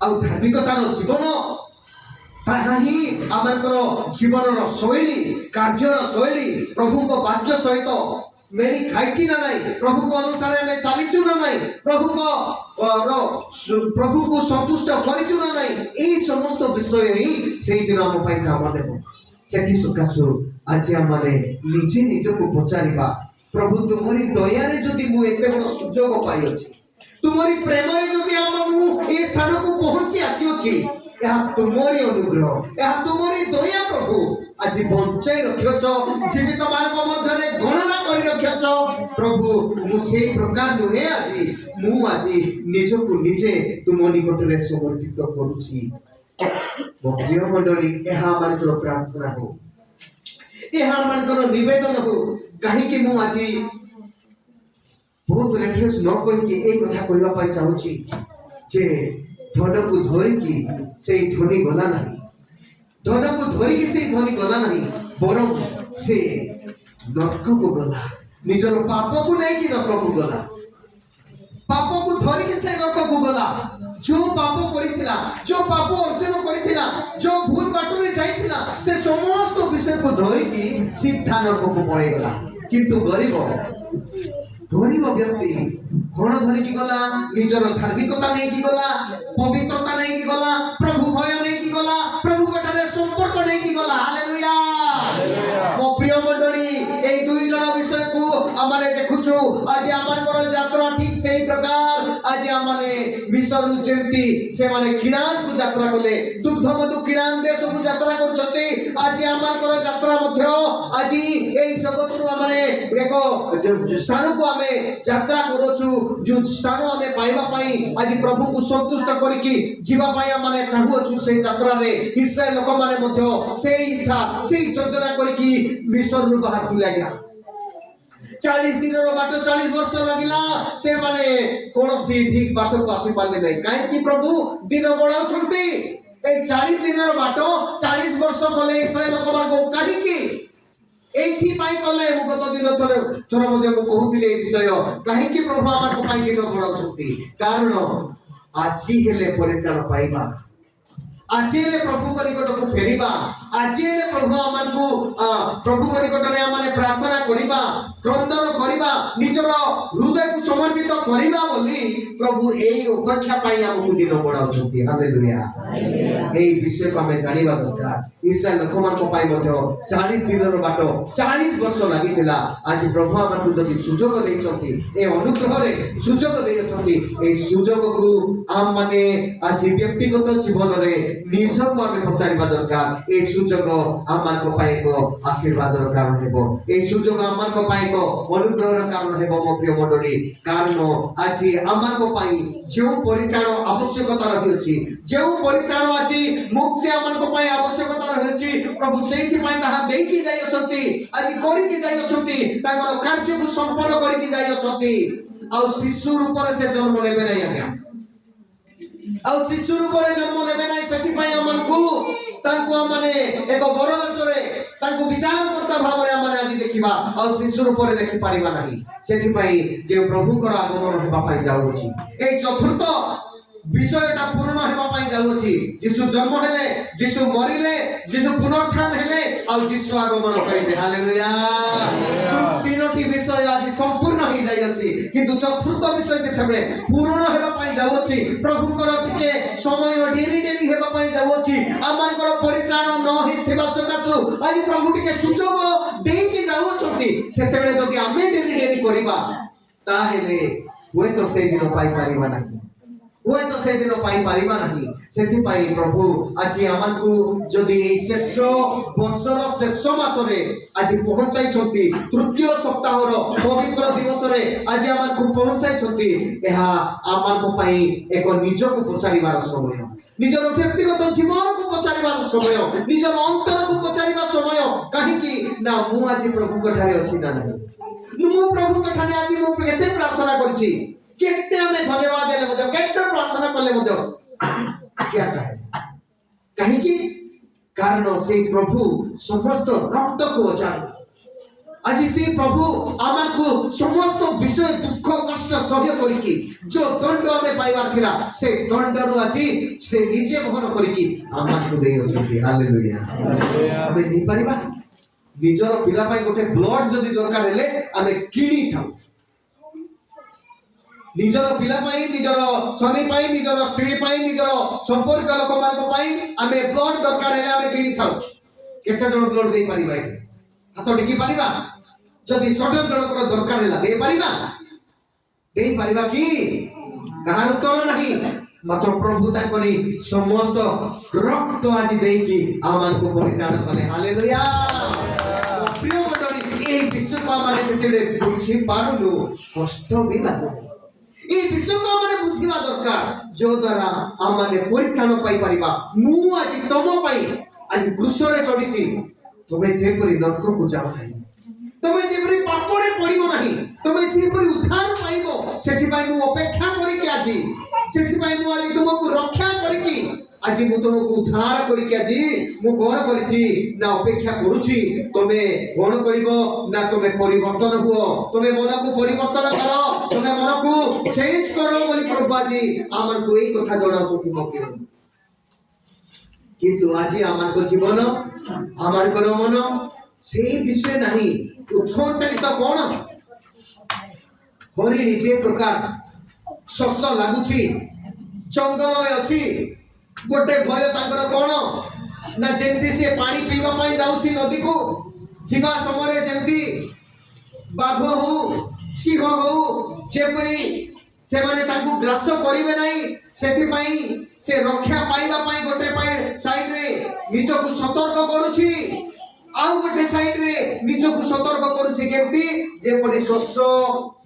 आ धार्मिकतार जीवन ताहा ही आमर जीवन शैली कार्यर शैली प्रभु को वाक्य सहित मेरी खाई ना नहीं प्रभु को अनुसार हमें चलीचु ना नहीं प्रभु को संतुष्ट करिचु ना नहीं ए समस्त विषय ही सेही दिन हम पाई काम देबो सेठी सुकासु आज आमाने निजे निज को पचारिबा प्रभु तुमरी दया रे जदी मु एते बड़ सुजोग पाई अछि तुमरी प्रेम रे जदी हमहु ए स्थान को पहुंची आसी अछि यह तुमरी अनुग्रह यह तुमरी दया प्रभु आज बंचाई रखियो जीवित मार्ग मध्य गणना कर रखियो प्रभु मु से प्रकार नुहे आज निज को निजे तुम निकट रे समर्पित करूची प्रिय मंडली यह हमारे प्रार्थना हो यह हमारे निवेदन हो कहीं कि मु आज बहुत रेफरेंस न कहि के एक कथा कहबा पाई चाहूची जे धन को धरि की से धनी गला नहीं धन को धरि की से धनी गला नहीं बरं से नरक को गला निजर पाप को नहीं कि नरक को गला पाप को धरि की से नरक को गला जो पाप करिथिला जो पाप अर्जन करिथिला जो भूल बाटरे जाइथिला से समस्त विषय को धरि की सीधा नरक को पळे गला किंतु गरीब व्यक्ति कौन धरी की गला निजर धार्मिकता नहीं की गला पवित्रता नहीं की गला प्रभु भय नहीं की गला प्रभु कटारे संपर्क नहीं की गला हालेलुया मो प्रिय मंडली ए दुई जण विषय को आमाने देखुछु आज आमानकर यात्रा ठीक सही प्रकार आज आमाने मिशर जेंती से माने किणान को यात्रा कले दुग्ध मधु किणान देश को यात्रा करछते आज आमानकर यात्रा मध्य आज ए जगत रो आमाने एक स्थान को आमे यात्रा करूछु जो स्थान आमे पाइबा पाई आज प्रभु को संतुष्ट करके जीवा पाई आमाने चाहूछु से यात्रा रे इस्राएल लोक माने मध्य से इच्छा से योजना करके मिशर रु बाहर तुला गया 40 दिन रो बाटो 40 वर्ष लागिला से माने कोनोसी ठीक बाटो को आसी पाले नहीं काहे कि प्रभु दिन बड़ाउ छुंटी ए 40 दिन रो बाटो 40 वर्ष कले इस्राएल लोक मार्ग काढी की एथि पाई कले मु गत दिन थोर मध्ये मु कहूतिले ए विषय काहे कि प्रभु आमार को पाई दिन बड़ाउ छुंटी कारण आजी हेले परित्राण पाइबा आजी हेले प्रभु को निकट को फेरिबा आजी हेले प्रभु आमार को प्रभु को निकट रे आमाने प्रार्थना करिबा क्रंदन करिबा निजर हृदय को समर्पित करिबा बोली प्रभु एई अपेक्षा पाई हमकु दिन बड़ाउ छथि हालेलुया एई विषय को हमें जानिबा दरकार इस्राएल लोकमान को पाई मध्य 40 दिन रो बाटो 40 वर्ष लागितिला आज प्रभु हमकु जति सुजोग देइ छथि ए अनुग्रह रे सुजोग देइ छथि ए सुजोग को आम माने आज व्यक्तिगत जीवन रे निज को हमें पचारिबा दरकार ए सुजोग आमार को पाई को आशीर्वाद रो कारण हेबो ए सुजोग आमार को पाई को अनुग्रह रो कारण हेबो मो प्रिय मंडली कारण आज आमार को पाई जो परित्राण आवश्यकता रही अछि जो परित्राण आज मुक्ति आमार को पाई आवश्यकता ହେଉଛି ପ୍ରଭୁ ସେଇଥିପାଇଁ ତାହା ଦେଇକି ଯାଇଅଛନ୍ତି, ଆଜି କରିକି ଯାଇଅଛନ୍ତି, ତାଙ୍କର କାର୍ଯ୍ୟକୁ ସମ୍ପନ୍ନ କରିକି ଯାଇଅଛନ୍ତି। ଆଉ ଶିଶୁ ରୂପରେ ସେ ଜନ୍ମ ନେବେ ନାହିଁ ଆଜ୍ଞା, ଆଉ ଶିଶୁ ରୂପରେ ଜନ୍ମ ନେବେ ନାହିଁ। ସେଥିପାଇଁ ଆମକୁ ତାଙ୍କୁ ଆମମାନେ ଏକ ବରବେଶରେ ତାଙ୍କୁ ବିଚାରକର୍ତ୍ତା ଭାବରେ ଆମମାନେ ଆଜି ଦେଖିବା, ଆଉ ଶିଶୁ ରୂପରେ ଦେଖିପାରିବା ନାହିଁ। ସେଥିପାଇଁ ଯେଉଁ ପ୍ରଭୁଙ୍କର ଆଗମନ ହେବା ପାଇଁ ଯାଉଅଛି, ଏଇ ଚତୁର୍ଥ ବିଷୟଟା ପୂରଣ ହେବା ପାଇଁ ଯାଉଅଛି। ଯୀଶୁ ଜନ୍ମ ହେଲେ, ଯୀଶୁ ମରିଲେ, ଯୀଶୁ ପୁନରୁତ୍ଥାନ ହେଲେ, ଆଉ ଯୀଶୁ ଆଗମନ କରିବେ। ହାଲେଲୁୟା। ତିନୋଟି ବିଷୟ ଆଜି ସମ୍ପୂର୍ଣ୍ଣ ହେଇଯାଇଅଛି, କିନ୍ତୁ ଚତୁର୍ଥ ବିଷୟ ଯେତେବେଳେ ପୂରଣ ହେବା ପାଇଁ ଯାଉଅଛି, ପ୍ରଭୁଙ୍କର ଟିକେ ସମୟ ଡେରି ହେବା ପାଇଁ ଯାଉଅଛି। ଆମମାନଙ୍କର ପରିତ୍ରାଣ ନ ହେଇଥିବା ସକାଶୁ ଆଜି ପ୍ରଭୁ ଟିକେ ସୁଯୋଗ ଦେଇକି ଯାଉଅଛନ୍ତି। ସେତେବେଳେ ଯଦି ଆମେ ଡେରି କରିବା, ତାହେଲେ ହୁଏତ ସେଇଦିନ ପାଇପାରିବା ନାହିଁ, ହୁଏତ ସେଦିନ ପାଇପାରିବା ନାହିଁ। ସେଥିପାଇଁ ପ୍ରଭୁ ଆଜି ଆମକୁ ଯଦି ଏଇ ଶେଷ ବର୍ଷର ଶେଷ ମାସରେ ଆଜି ପହଞ୍ଚାଇଛନ୍ତି, ତୃତୀୟ ସପ୍ତାହର ପବିତ୍ର ଦିବସରେ ଆଜି ଆମକୁ ପହଞ୍ଚାଇଛନ୍ତି, ଏହା ଆମମାନଙ୍କ ପାଇଁ ଏକ ନିଜକୁ ପଚାରିବାର ସମୟ, ନିଜର ବ୍ୟକ୍ତିଗତ ଜୀବନକୁ ପଚାରିବାର ସମୟ, ନିଜର ଅନ୍ତରକୁ ପଚାରିବା ସମୟ। କାହିଁକି ନା ମୁଁ ଆଜି ପ୍ରଭୁଙ୍କ ଠାରେ ଅଛି ନା ନାହିଁ, ମୁଁ ପ୍ରଭୁଙ୍କ ଠାରେ ଆଜି ମୁଁ କେତେ ପ୍ରାର୍ଥନା କରିଛି, କେତେ ଆମେ ଧନ୍ୟବାଦ ଦେଲେ ମଧ୍ୟ, କେତେ ପ୍ରାର୍ଥନା କଲେ ମଧ୍ୟ କାହିଁକି? କାରଣ ସେଇ ପ୍ରଭୁ ସମସ୍ତ ରକ୍ତକୁ ଅଜାଣୁ। ଆଜି ସେଇ ପ୍ରଭୁ ଆମକୁ ସମସ୍ତ ବିଷୟ ଦୁଃଖ କଷ୍ଟ ସହ୍ୟ କରିକି ଯୋଉ ଦଣ୍ଡ ଆମେ ପାଇବାର ଥିଲା, ସେ ଦଣ୍ଡରୁ ଆଜି ସେ ନିଜେ ବହନ କରିକି ଆମକୁ ଦେଇଅଛନ୍ତି। ହାଲେଲୁୟା। ଆମେ ଦେଇପାରିବା? ନିଜର ପିଲା ପାଇଁ ଗୋଟେ ବ୍ଲଡ ଯଦି ଦରକାର ହେଲେ ଆମେ କିଣିଥାଉ, ନିଜର ପିଲା ପାଇଁ, ନିଜର ସ୍ୱାମୀ ପାଇଁ, ନିଜର ସ୍ତ୍ରୀ ପାଇଁ, ନିଜର ସମ୍ପର୍କ ଲୋକମାନଙ୍କ ପାଇଁ ଆମେ ବ୍ଲଡ ଦରକାର ହେଲେ ଆମେ କିଣିଥାଉ। କେତେ ଜଣ ବ୍ଲଡ ଦେଇପାରିବା? ଏଠି ହାତ ଟେକି ପାରିବା? ଯଦି 100 ଜଣଙ୍କର ଦରକାର ହେଲା ଦେଇପାରିବା? ଦେଇପାରିବା କି? କାହାର ଉତ୍ତର ନାହିଁ। ମାତ୍ର ପ୍ରଭୁ ତାଙ୍କରି ସମସ୍ତ ରକ୍ତ ଆଜି ଦେଇକି ଆମମାନଙ୍କୁ ପରିତ୍ରାଣ କଲେ। ହାଲେଲୁୟା। ପ୍ରିୟ ମଣ୍ଡଳୀ, ଏହି ବିଷୟକୁ ଆମେ ଯେତେବେଳେ ବୁଝିପାରୁନୁ କଷ୍ଟ ବି ଲାଗୁନି। এই বিষয়କୁ ଆମେ ବୁଝିବା ଦରକାର, ଯୋଉ ଦ୍ୱାରା ଆମେ ପରିତ୍ରାଣ ପାଇପାରିବା। ମୁଁ ଆଜି ତମ ପାଇଁ ଆଜି କ୍ରୁଶରେ ଚଢିଛି, ତମେ ଯେପରି ନରକକୁ ଯାଅ ନାହିଁ, ତମେ ଯେପରି ପାପରେ ପଡ଼ିବ ନାହିଁ, ତମେ ଯେପରି ଉଦ୍ଧାର ପାଇବ, ସେଥିପାଇଁ ମୁଁ ଅପେକ୍ଷା କରିକି ଆଜି, ସେଥିପାଇଁ ମୁଁ ଆଜି ତୁମକୁ ରକ୍ଷା କରିକି ଆଜି ମୁଁ ତୁମକୁ ଉଦ୍ଧାର କରିକି ଆଜି ମୁଁ କଣ କରିଛି ନା ଅପେକ୍ଷା କରୁଛି। ତମେ କଣ କରିବ ନା ତମେ ପରିବର୍ତ୍ତନ ହୁଅ, ତମେ ମନକୁ ପରିବର୍ତ୍ତନ କର, ତମେ ମନକୁ ଚେଞ୍ଜ କର ବୋଲି ପ୍ରଭୁ ଆଜି ଆମକୁ ଏଇ କଥା ଜଣାଉଛନ୍ତି। କିନ୍ତୁ ଆଜି ଆମର ଜୀବନ, ଆମର ମନ ସେଇ ବିଷୟ ନାହିଁ। ଉତ୍କଣ୍ଠିତ କଣ? ହରିଣୀ ଯେ ପ୍ରକାର ଶସ ଲାଗୁଛି, ଜଙ୍ଗଲରେ ଅଛି, ଗୋଟେ ଭୟ ତାଙ୍କର କଣ ନା ଯେମିତି ସେ ପାଣି ପିଇବା ପାଇଁ ଯାଉଛି ନଦୀକୁ, ଯିବା ସମୟରେ ଯେମିତି ବାଘ ହଉ ସିଂହ ହଉ ଯେପରି ସେମାନେ ତାଙ୍କୁ ଗ୍ରାସ କରିବେ ନାହିଁ, ସେଥିପାଇଁ ସେ ରକ୍ଷା ପାଇବା ପାଇଁ ଗୋଟେ ସାଇଡରେ ନିଜକୁ ସତର୍କ କରୁଛି, ଆଉ ଗୋଟେ ସାଇଡରେ ନିଜକୁ ସତର୍କ କରୁଛି କେମିତି ଯେପରି ଶସ୍ୟ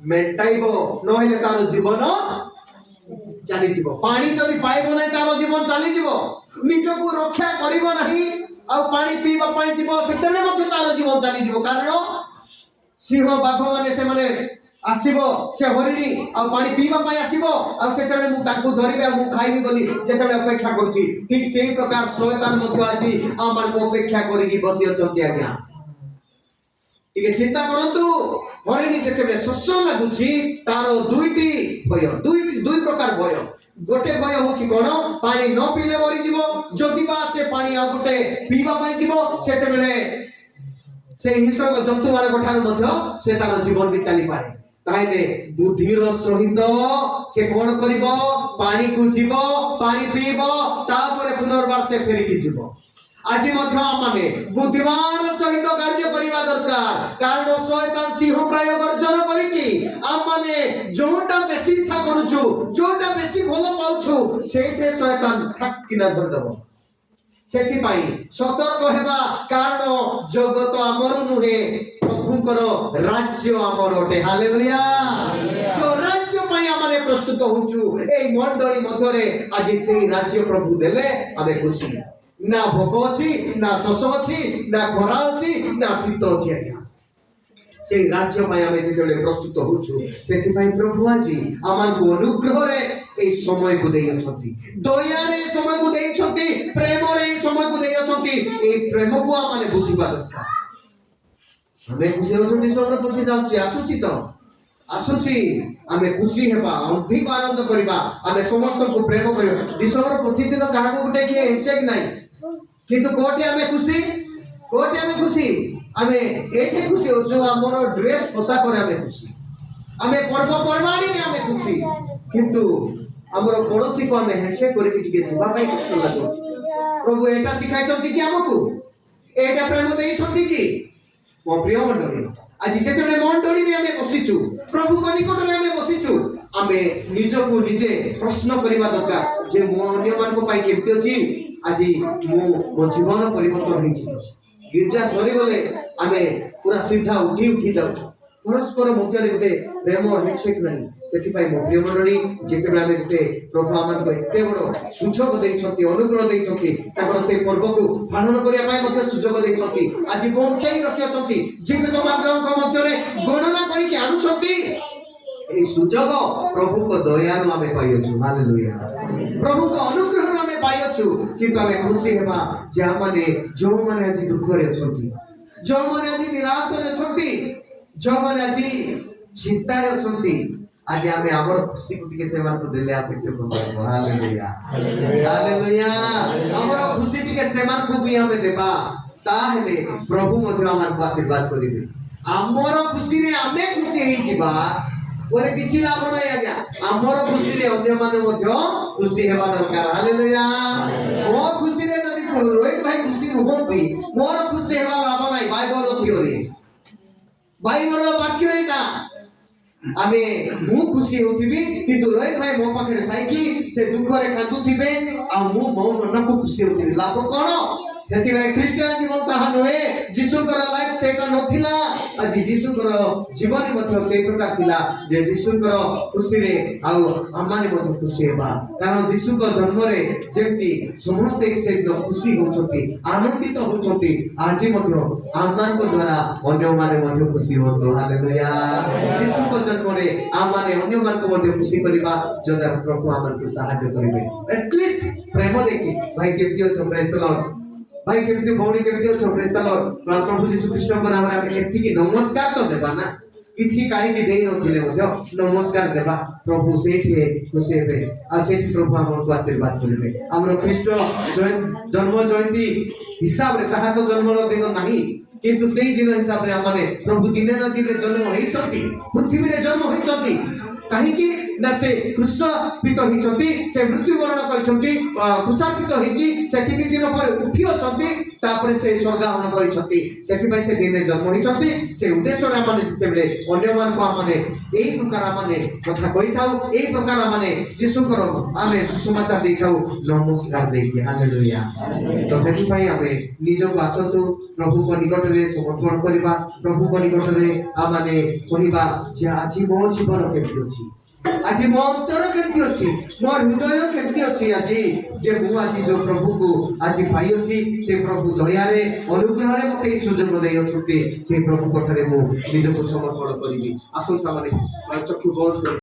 ମେଣ୍ଟାଇବ, ନହେଲେ ତାର ଜୀବନ ଚାଲିଯିବ। ପାଣି ଯଦି ପାଇବ ନାହିଁ ତାର ଜୀବନ ଚାଲିଯିବ। ନିଜକୁ ରକ୍ଷା କରିବ ନାହିଁ ଆଉ ପାଣି ପିଇବା ପାଇଁ ଯିବ, ସେତେବେଳେ ମଧ୍ୟ ତାର ଜୀବନ ଚାଲିଯିବ। କାରଣ ସିଂହ ବାଘ ମାନେ ସେମାନେ ଆସିବ, ସେ ହରିଣୀ ଆଉ ପାଣି ପିଇବା ପାଇଁ ଆସିବ, ଆଉ ସେତେବେଳେ ମୁଁ ତାଙ୍କୁ ଧରିବି ଆଉ ମୁଁ ଖାଇବି ବୋଲି ଯେତେବେଳେ ଅପେକ୍ଷା କରୁଛି, ଠିକ ସେଇ ପ୍ରକାର ଶୟତାନ ମଧ୍ୟ ଆଜି ଆମକୁ ଅପେକ୍ଷା କରିକି ବସି ଅଛନ୍ତି। ଆଜ୍ଞା ଟିକେ ଚିନ୍ତା କରନ୍ତୁ, ହରିଣୀ ଯେତେବେଳେ ଶୋଷ ଲାଗୁଛି ତାର ଦୁଇଟି ଭୟ, ଦୁଇ ପ୍ରକାର ଭୟ। ଗୋଟେ ଭୟ ହଉଛି କଣ? ପାଣି ନ ପିଇଲେ ମରିଯିବ, ଯଦି ବା ସେ ପାଣି ଆଉ ଗୋଟେ ପିଇବା ପାଇଁ ଯିବ, ସେତେବେଳେ ସେ ହିଂସ୍ର ଜନ୍ତୁ ମାନଙ୍କ ଠାରୁ ମଧ୍ୟ ସେ ତାର ଜୀବନ ବି ଚାଲିପାରେ। ତାହେଲେ ବୁଦ୍ଧିର ସହିତ ସେ କଣ କରିବ? ପାଣିକୁ ଯିବ, ପାଣି ପିଇବ, ତାପରେ ପୁନର୍ବାର ସେ ଫେରିକି ଯିବ। ଆଜି ମଧ୍ୟ ଆମେ ବୁଦ୍ଧିମାନ ସହିତ କାର୍ଯ୍ୟ କରିବା ଦରକାର, କାରଣ ଶୟତାନ ସିଂହ ପ୍ରାୟ ଗର୍ଜନ କରିକି ଆମେ ଯୋଉଟା ବେଶୀ ଇଚ୍ଛା କରୁଛୁ, ଯୋଉଟା ବେଶୀ ଭଲ ପାଉଛୁ, ସେଇଠି ଶୟତାନ ଠାକ୍ କିନା ଧରିଦବ। ସେଥିପାଇଁ ସତର୍କ ହେବା, କାରଣ ଜଗତ ଆମର ନୁହେଁ, ପ୍ରଭୁଙ୍କର ରାଜ୍ୟ ଆମର ଅଟେ। ହାଲେଲୁୟା। ଯୋଉ ରାଜ୍ୟ ପାଇଁ ଆମେ ପ୍ରସ୍ତୁତ ହଉଛୁ, ଏଇ ମଣ୍ଡଳୀ ମଧ୍ୟରେ ଆଜି ସେଇ ରାଜ୍ୟ ପ୍ରଭୁ ଦେଲେ ଆମେ ଖୁସି। ना भोक अच्छी ना शोष अच्छी ना खरा अच्छी ना शीत अच्छी आज्ञा से राज्य में आम जो प्रस्तुत होचु से प्रभु आज आम अनुग्रह ए समय को दे दया समय को दे प्रेम समय को दे प्रेम को आम बुझा दरकार आम खुशी होती सब पछी जाऊँ आसूची तो आसूची आम खुशी हेबा अधिक आनंद करवा आम समस्त को प्रेम करवा डिसेम्बर 25 दिन क्या गोटे किए हिंसेक ना किंतु कोटे आम खुशी कोटे आम खुशी आम एठे खुशी होचु हमर ड्रेस पोशाक रे आम खुशी आम पर्वपर्वाणी रे आम खुशी किंतु हमर पड़ोसी को आम हिंसे करके टिके जीवा पाई कष्ट लागो प्रभु एटा सिखाइ छथि कि हमकु एटा प्रेम देई छथि कि मो प्रिय मंडली आज जेतने मंडली रे आमे बसिछु प्रभु को निकट रे आमे बसिछु आमे निजको निजे प्रश्न करबा दरकार जे मो अन्य मान को पाई केमति अछि आज मो जीवन परिवर्तन होई छि गिरजा सरी गले आमे पूरा सीधा उठी जाउ परस्पर मध्य रे गोटे प्रेम हिंसेक नहीं सेति पाई मो प्रिय मंडली जेते बेला गोटे प्रभु आमान को एते बड़ सुजोग देई छथि अनुग्रह देई छथि ताकर से पर्व को पालन करिया पाई मध्य सुजोग देई छथि आज बंचाई रखिया छथि जीवित मार्गन को मध्य रे गणना करि के आनु छथि ए सुजोग प्रभु को दया रो आमे पाइयछु हालेलुया प्रभु को अनुग्रह रो आमे पाइयछु किंतु आमे खुशी हेबा जे माने जो माने आज दुख रे छथि जो माने आज निराश रे छथि जो माने आज चिंता रे छथि आज आमे हमर खुशी को टिके सेमान को देले आप केते बोलबो हालेलुया हालेलुया हमर खुशी टिके सेमान को भी हमें देबा ताहले प्रभु मध्य हमर को आशीर्वाद करिबे हमर खुशी रे आमे खुशी हेई जिबा ओरे किछि लाभ नै आज्ञा हमर खुशी रे अन्य माने मध्य खुशी हेबा दरकार हालेलुया ओ खुशी रे जदी रोहित भाई खुशी होबोती मोर खुशी हेबा लाभ नै बाइबल बाइबल वाक्य एटा आमे मु खुशी होतिबी किंतु रोहित भाई मो पाखरे थाई कि से दुख रे कांदुथिबे आ मु मो मन को खुशी होतिबी लाभ कोन सेति भाई ख्रीष्टियान जीवन ताहा नहे जीसु कर लाइफ सेटा नथिला आज जीसु कर जीवन मध्ये से प्रकार थिला जे जीसु कर खुशी रे आ आमाने मध्ये खुशी हेबा कारण जीसु को जन्म रे जेति समस्त एक से खुशी होछथि आनंदित होछथि आज मध्ये आमान को द्वारा अन्य माने मध्ये खुशी होतो हालेलुया जीसु को जन्म रे आमाने अन्य मान को मध्ये खुशी करबा जदा प्रभु आमान को सहायता करिवे एटलीस्ट प्रेम देखि भाई केति छ प्रेज द लॉर्ड भाई केमती भौणी केमती हो प्रेज द लॉर्ड प्रभु यीशु कृष्ण को नाम रे एति की नमस्कार तो देबा ना किछि काढी की देई नथिले मध्ये नमस्कार देबा प्रभु सेठी खुशी हेबे आ सेठी प्रभु हमर को आशीर्वाद करिवे हमर कृष्ण जन्म जयंती हिसाब रे ताहा तो जन्म रो दिन नाही किंतु सेही दिन हिसाब रे हमने प्रभु दिने न दिने जन्म होई छथि पृथ्वी रे जन्म होई छथि काहे कि ना से क्रूसपित होई छथि से मृत्युवरण करि छथि क्रूसपित होई कि से 3 दिन पर उठी छथि तापर से स्वर्गारोहण करि छथि सेति भाई से दिने जन्म होई छथि से उद्देश्य रे हमने जेतेबे अन्य मान को हमने एई प्रकार हमने कथा कहि थाउ एई प्रकार हमने यीशु करो आमे सुसमाचार देई थाउ नमस्कार देई के हालेलुया तो सेति भाई हमें निज को आसतु प्रभु को निकट रे समर्पण करबा प्रभु को निकट रे हमने कहिबा जे आज मो जीवन केति अछि आज मो अंतर केति अछि मोर हृदय केति अछि आज जे मु आज जो प्रभु को आज पाई अछि से प्रभु दया रे अनुग्रह रे मते सुजोग देय अछि से प्रभु कोठरे मु निज को समर्पण करिबी आसन माने चक्षु बंद